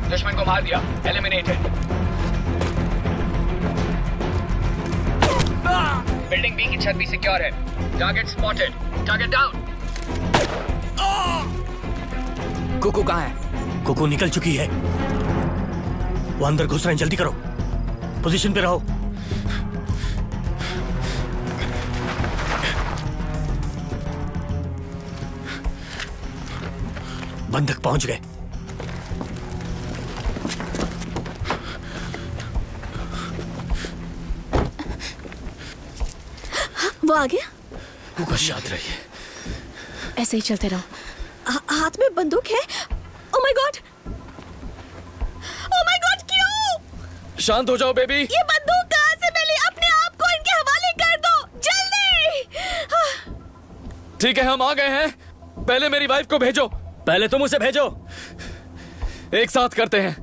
दुश्मन को मार दिया। एलिमिनेटेड। बिल्डिंग बी की छत भी सिक्योर है। Target spotted. Target down. कुकू कहाँ है? कुकू निकल चुकी है। वो अंदर घुस रहे हैं, जल्दी करो। पोजीशन पे रहो। बंधक पहुंच गए। वो आ गया। कुकू शांत रहिए। ऐसे ही चलते रहो। हाथ में बंदूक है। ओह my God, oh my God, क्यों? शांत हो जाओ बेबी। ये बंदूक कहाँ से मिली? अपने आप को इनके हवाले कर दो, जल्दी। ठीक है, हम आ गए हैं। पहले मेरी वाइफ को भेजो। पहले तुम उसे भेजो। एक साथ करते हैं।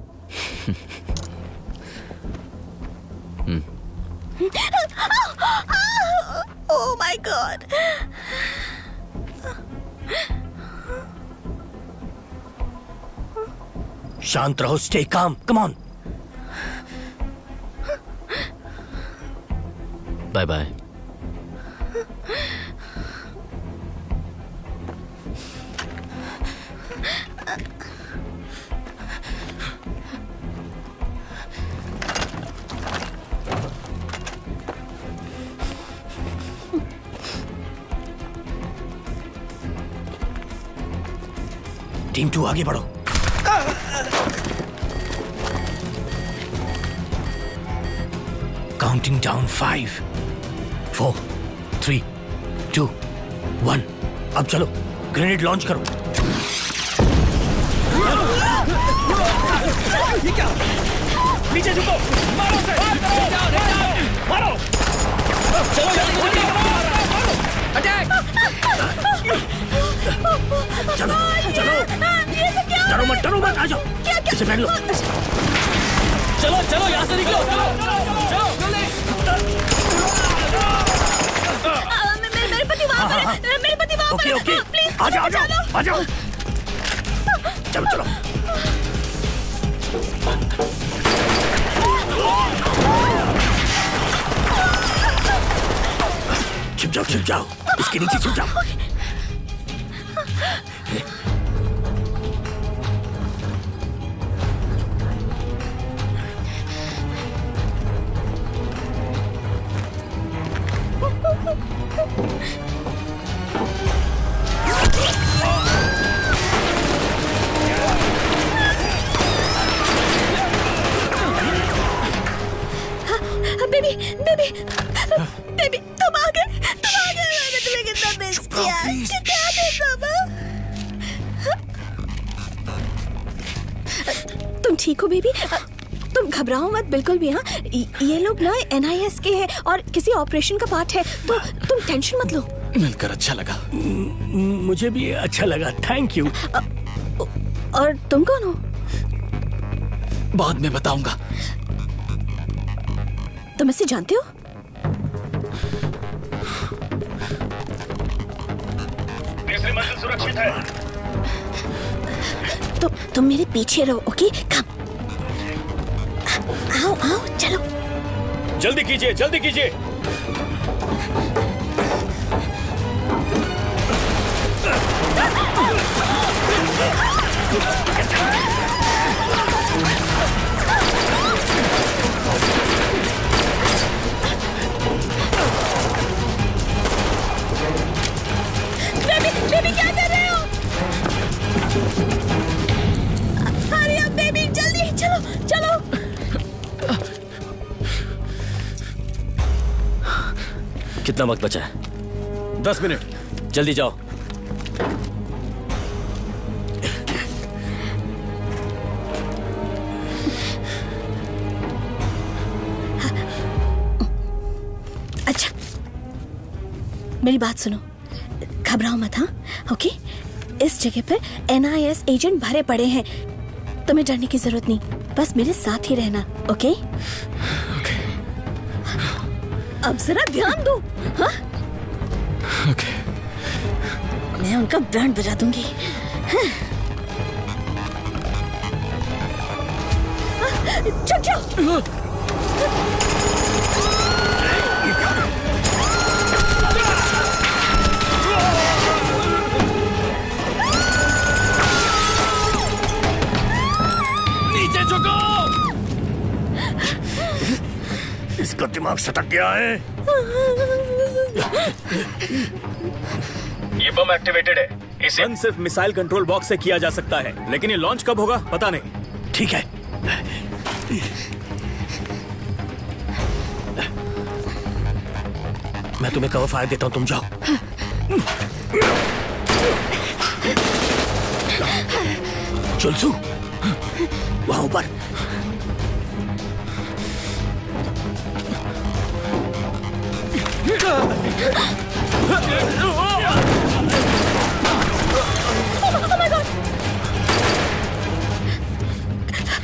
Oh my god. शांत रहो, stay calm, come on. Bye bye. Team 2 आगे बढ़ो। Counting down 5 4 3 2 1। अब चलो, ग्रेनेड लॉन्च करो। ये क्या? नीचे झुको, मारो उसे। मारो। चलो जल्दी। अटैक। चलो चलो, डरो मत, डरो मत, आ जाओ। इसे पहन लो। चलो चलो, यहाँ से निकलो। चलो मेरे पति वहाँ पर है। मेरे पति वहाँ पर है। ओके, प्लीज आ जाओ, आ जाओ, आ जाओ। चलो चलो। छिप जाओ, छिप जाओ, इसके नीचे छिप जाओ। बेबी बेबी बेबी, तुम आ गए, तुम आ गए। मैंने तुम्हें कितना मिस किया। क्या थे तुम ठीक हो बेबी? तुम घबराओ मत बिल्कुल भी। हाँ, ये लोग ना NIS के हैं और किसी ऑपरेशन का पार्ट है, तो तुम टेंशन मत लो। मिलकर अच्छा लगा। मुझे भी अच्छा लगा, थैंक यू। और तुम कौन हो? बाद में बताऊंगा। तुम इसे जानते हो? तीसरी मंजिल सुरक्षित है। तुम मेरे पीछे रहो, ओके? कम। आओ आओ, चलो। जल्दी कीजिए, जल्दी कीजिए। बेबी क्या कर रहे हो? हरी अप बेबी, जल्दी चलो चलो। कितना वक्त बचा है? 10 मिनट। जल्दी जाओ। अच्छा, मेरी बात सुनो, घबराओ मत। हाँ, ओके? इस जगह पर NIS एजेंट भरे पड़े हैं। तुम्हें डरने की जरूरत नहीं, बस मेरे साथ ही रहना, ओके? अब जरा ध्यान दो। हाँ? ओके। मैं उनका बैंड बजा दूंगी। हाँ? चुप। नीचे झुको। इसका दिमाग सटक गया है। ये बम एक्टिवेटेड है। इसे सिर्फ मिसाइल कंट्रोल बॉक्स से किया जा सकता है, लेकिन ये लॉन्च कब होगा पता नहीं। ठीक है। मैं तुम्हें कवर फायर देता हूं, तुम जाओ। चुलसू, वहां ऊपर।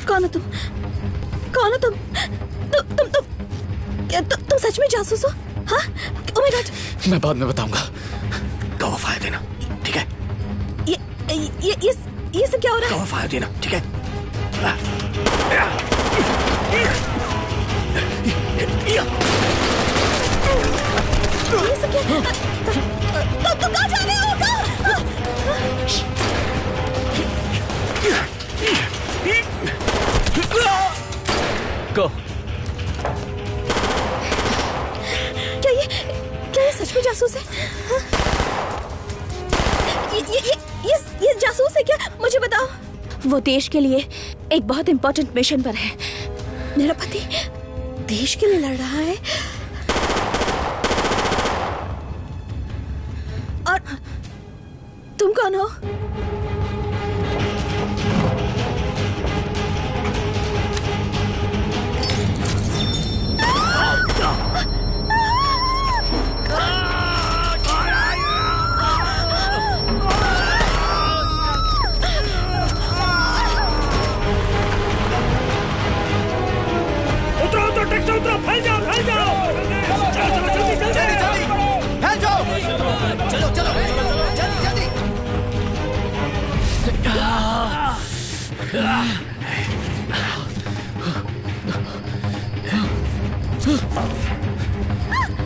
कौन हो तुम? कौन हो तुम? तुम सच में जासूस हो? हाँ? ओह माय गॉड! मैं बाद में बताऊंगा। कवर फायर देना, ठीक है? ये सब क्या हो रहा है? कवर फायर देना, ठीक है? ये सब क्या? तुम कहाँ जा रहे हो? Go. क्या ये सच में जासूस है? हाँ? ये जासूस है क्या? मुझे बताओ। वो देश के लिए एक बहुत इंपॉर्टेंट मिशन पर है। मेरा पति देश के लिए लड़ रहा है और तुम कौन हो? उतरो, फैल जाओ, फैल जाओ। जल्दी, फैल जाओ। चलो, जल्दी।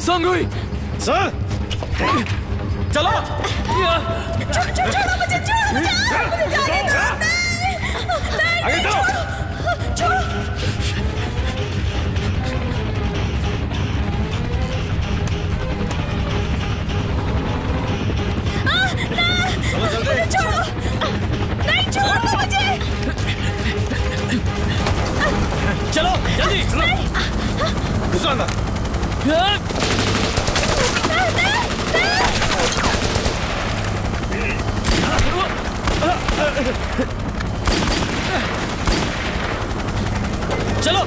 संगुई सर, चलो। छोड़ो मुझे, आगे जाओ। छोड़ो। मुझे छोड़ो। नहीं, छोड़ो मुझे। चलो, जल्दी। घुसो अंदर। चलो।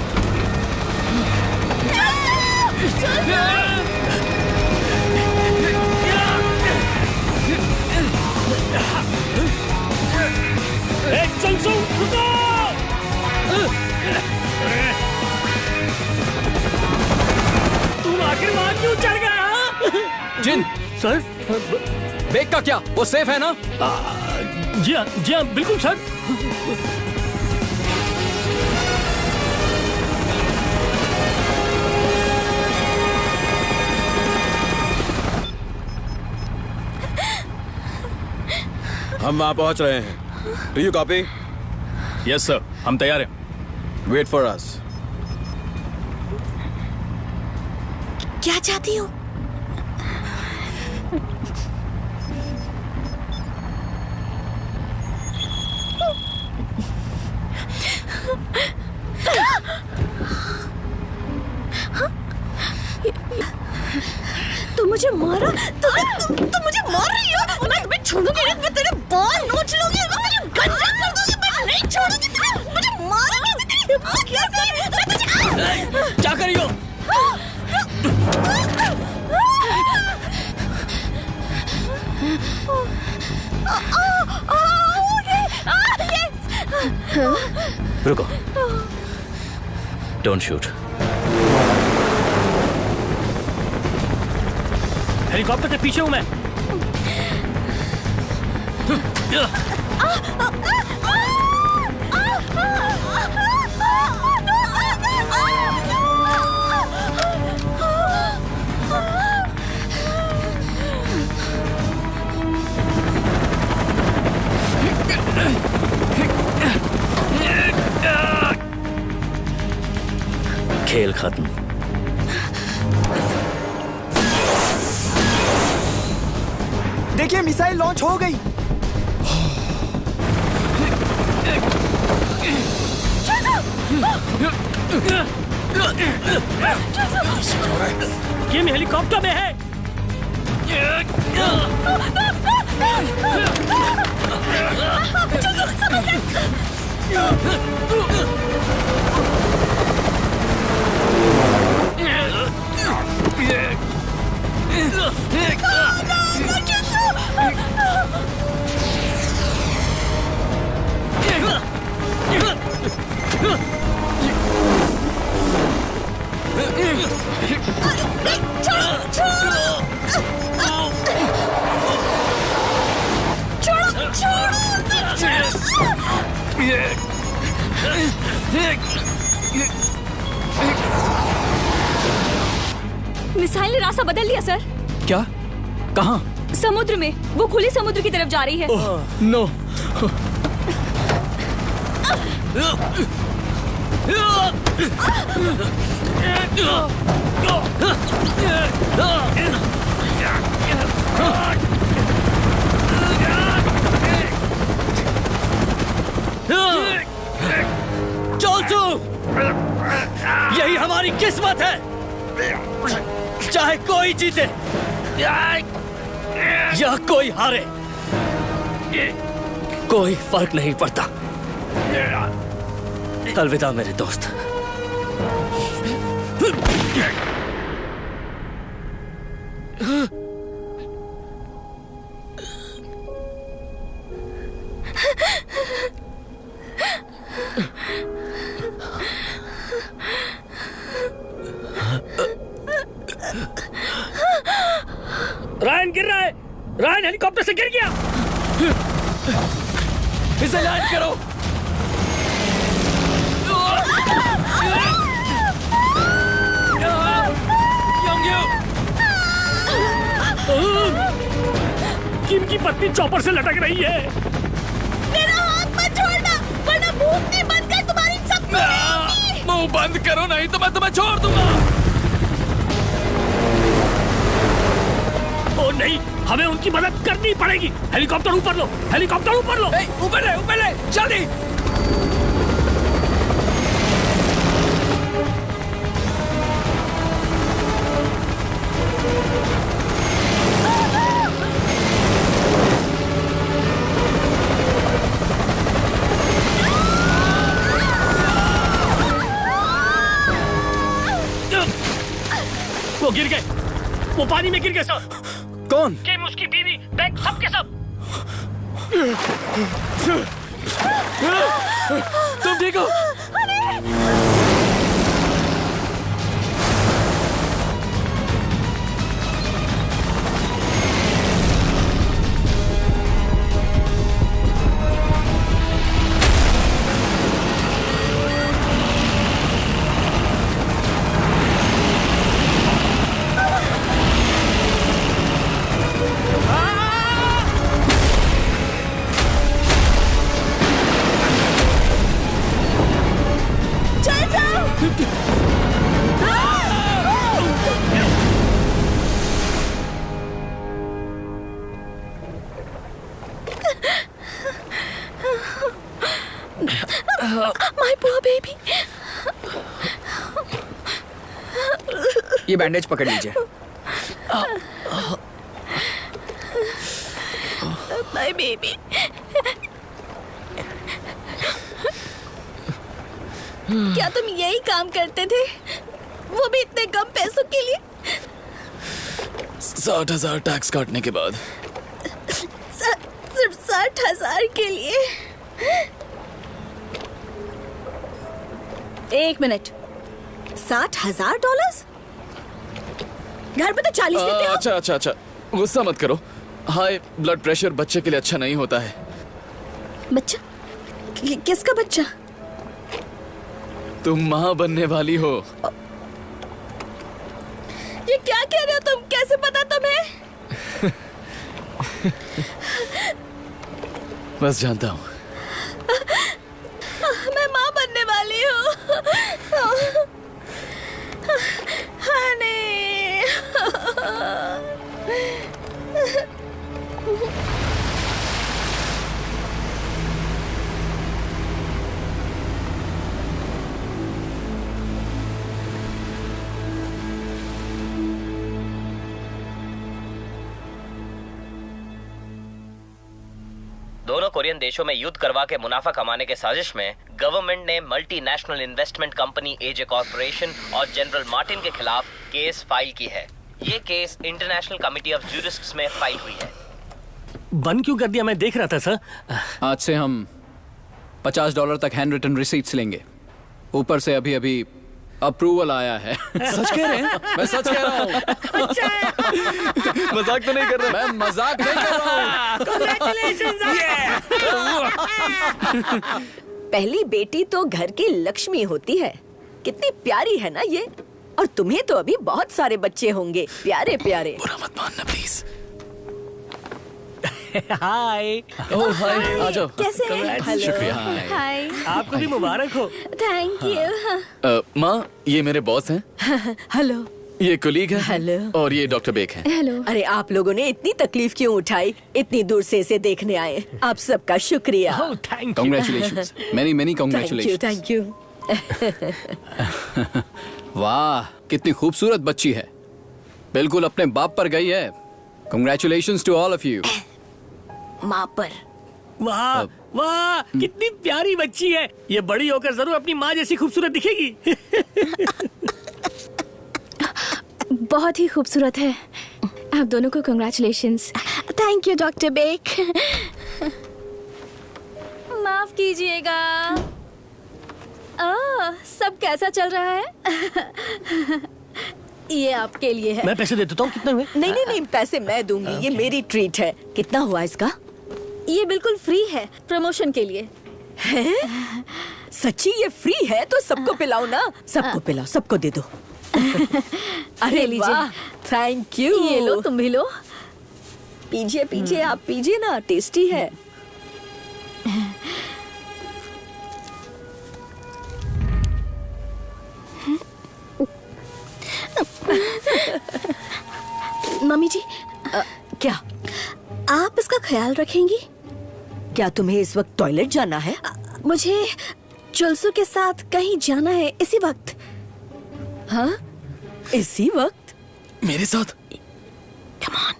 चल रुको। तुम आखिर वहां क्यों चढ़ गया? जिन सर, बेग का क्या? वो सेफ है ना? जी हाँ, बिल्कुल सर। हम वहां पहुंच रहे हैं। Do you copy? Yes sir, हम तैयार हैं। Wait for us. क्या चाहती हो? तुम मुझे मारा? तुम मुझे मार रही हो? मैं तुम्हें छोड़ूंगी नहीं, मैं तेरे बाल नोच लूंगी, मैं तुझे गंजा कर दूंगी, मैं नहीं छोड़ूंगी तुम्हें। मुझे मारोगी, तेरी माँ कैसे? मैं तुझे क्या कर रही हो? रुको, डोंट शूट। हेलीकॉप्टर के पीछे हूं मैं। खेल खत्म। देखिए मिसाइल लॉन्च हो गई। किम हेलीकॉप्टर में है। मिसाइल ने रास्ता बदल लिया सर। क्या? कहाँ? समुद्र में। वो खुले समुद्र की तरफ जा रही है। नो। जोसु, यही हमारी किस्मत है। चाहे कोई जीते या कोई हारे, कोई फर्क नहीं पड़ता। अलविदा मेरे दोस्त। रायन गिर रहा है। रायन हेलीकॉप्टर से गिर गया। इसे लैंड करो। किम की पत्नी चॉपर से लटक रही है। मेरा हाथ मत छोड़ना, वरना भूखने बंद कर तुम्हारी सब मुंह बंद करो, नहीं तो मैं तुम्हें छोड़ दूंगा। ओ नहीं, हमें उनकी मदद करनी पड़ेगी। हेलीकॉप्टर ऊपर लो, हेलीकॉप्टर ऊपर लो। ऊपर ले, जल्दी। वो गिर गए, वो पानी में गिर गए सर। कौन? किम, उसकी बीवी, बैग, सब के सब। तुम ठीक हो? My poor baby. ये बैंडेज पकड़ लीजिए। My baby. क्या तुम यही काम करते थे? वो भी इतने कम पैसों के लिए? 60,000 टैक्स काटने के बाद। सिर्फ 60,000 के लिए? एक मिनट, $60,000? घर पे तो 40 देते हो। अच्छा अच्छा अच्छा, गुस्सा मत करो। हाई ब्लड प्रेशर बच्चे के लिए अच्छा नहीं होता है। बच्चा? किसका बच्चा? तुम माँ बनने वाली हो। ये क्या कह रहे हो तुम? कैसे पता तुम्हें? बस जानता हूँ। मैं माँ बनने वाली हूँ। हनी। दोनों कोरियन देशों में युद्ध करवा के मुनाफा कमाने के साजिश में गवर्नमेंट ने मल्टीनेशनल इन्वेस्टमेंट कंपनी एजे कॉर्पोरेशन और जनरल मार्टिन के खिलाफ केस फाइल की है। ये केस इंटरनेशनल कमिटी ऑफ ज्यूरिस्ट्स में फाइल हुई है। बंद क्यों कर दिया? मैं देख रहा था सर। आज से हम $50 तक हैंड रिटन रिसीट्स लेंगे। ऊपर से अभी अभी अप्रूवल आया है। सच कह रहे हैं? मैं सच कह रहा हूँ। मजाक तो नहीं कर रहा। मैं मजाक नहीं कर रहा हूँ। पहली बेटी तो घर की लक्ष्मी होती है। कितनी प्यारी है ना ये। और तुम्हें तो अभी बहुत सारे बच्चे होंगे, प्यारे प्यारे। बुरा मत मानना प्लीज। हाय। ओह हाय, आ जाओ। कैसे हैं? शुक्रिया। हाय। आपको भी मुबारक हो। Thank you. माँ, ये मेरे बॉस हैं। हेलो। ये कुलीग है। हेलो। और ये डॉक्टर बेक हैं। हेलो। अरे आप लोगों ने इतनी तकलीफ क्यों उठाई? इतनी दूर से इसे देखने आए। आप सबका शुक्रिया। Congratulations. Many congratulations. Thank you. वाह, कितनी खूबसूरत बच्ची है। बिल्कुल अपने बाप पर गई है। Congratulations to all of you. माँ पर। वाह वाह, कितनी प्यारी बच्ची है। ये बड़ी होकर जरूर अपनी माँ जैसी खूबसूरत दिखेगी। बहुत ही खूबसूरत है। आप दोनों को congratulations. Thank you doctor Baek. माफ कीजिएगा। सब कैसा चल रहा है? ये आपके लिए है। मैं पैसे दे देता हूँ। कितने हुए? नहीं, पैसे मैं दूंगी। ये मेरी ट्रीट है। कितना हुआ इसका? ये बिल्कुल फ्री है, प्रमोशन के लिए। है? सच्ची ये फ्री है? तो सबको पिलाओ ना। सबको पिलाओ, सबको दे दो। अरे वाह, थैंक यू। ये लो, तुम भी लो। पीजिए पीजिए, आप पीजिए ना, टेस्टी है। मम्मी जी। क्या? आप इसका ख्याल रखेंगी? क्या तुम्हें इस वक्त टॉयलेट जाना है? मुझे जुल्सू के साथ कहीं जाना है इसी वक्त। हाँ? इसी वक्त? मेरे साथ? Come on.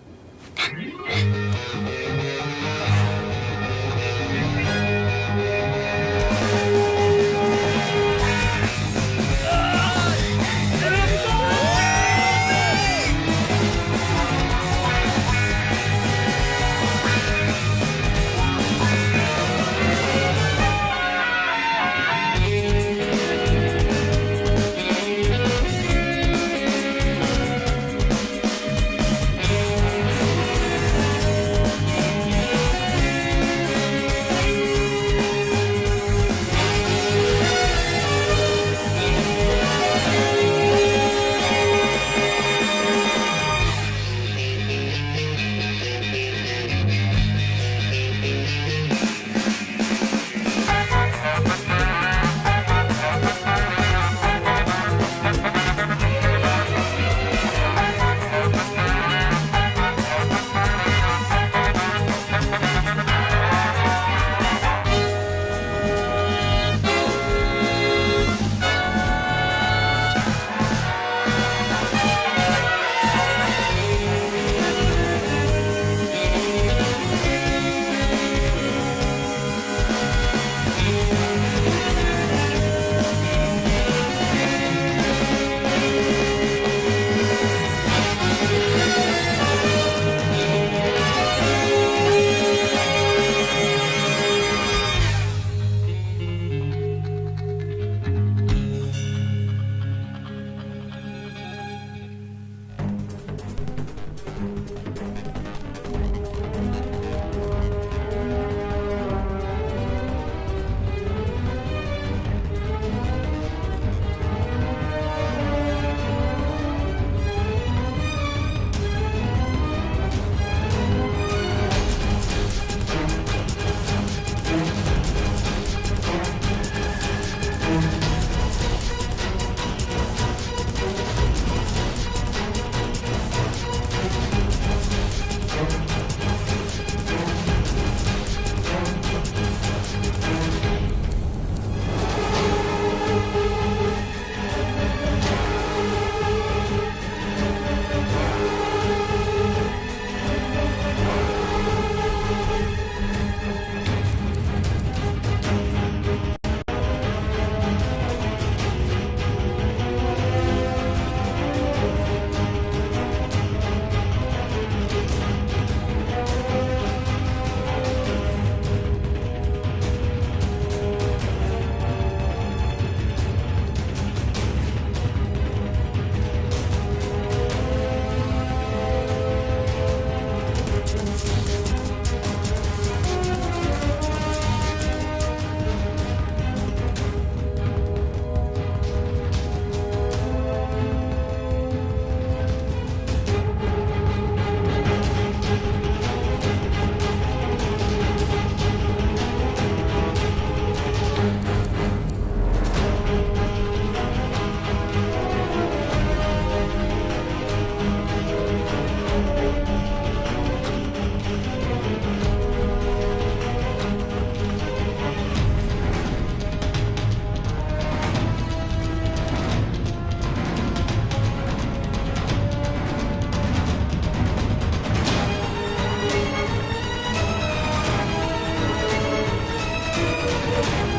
है।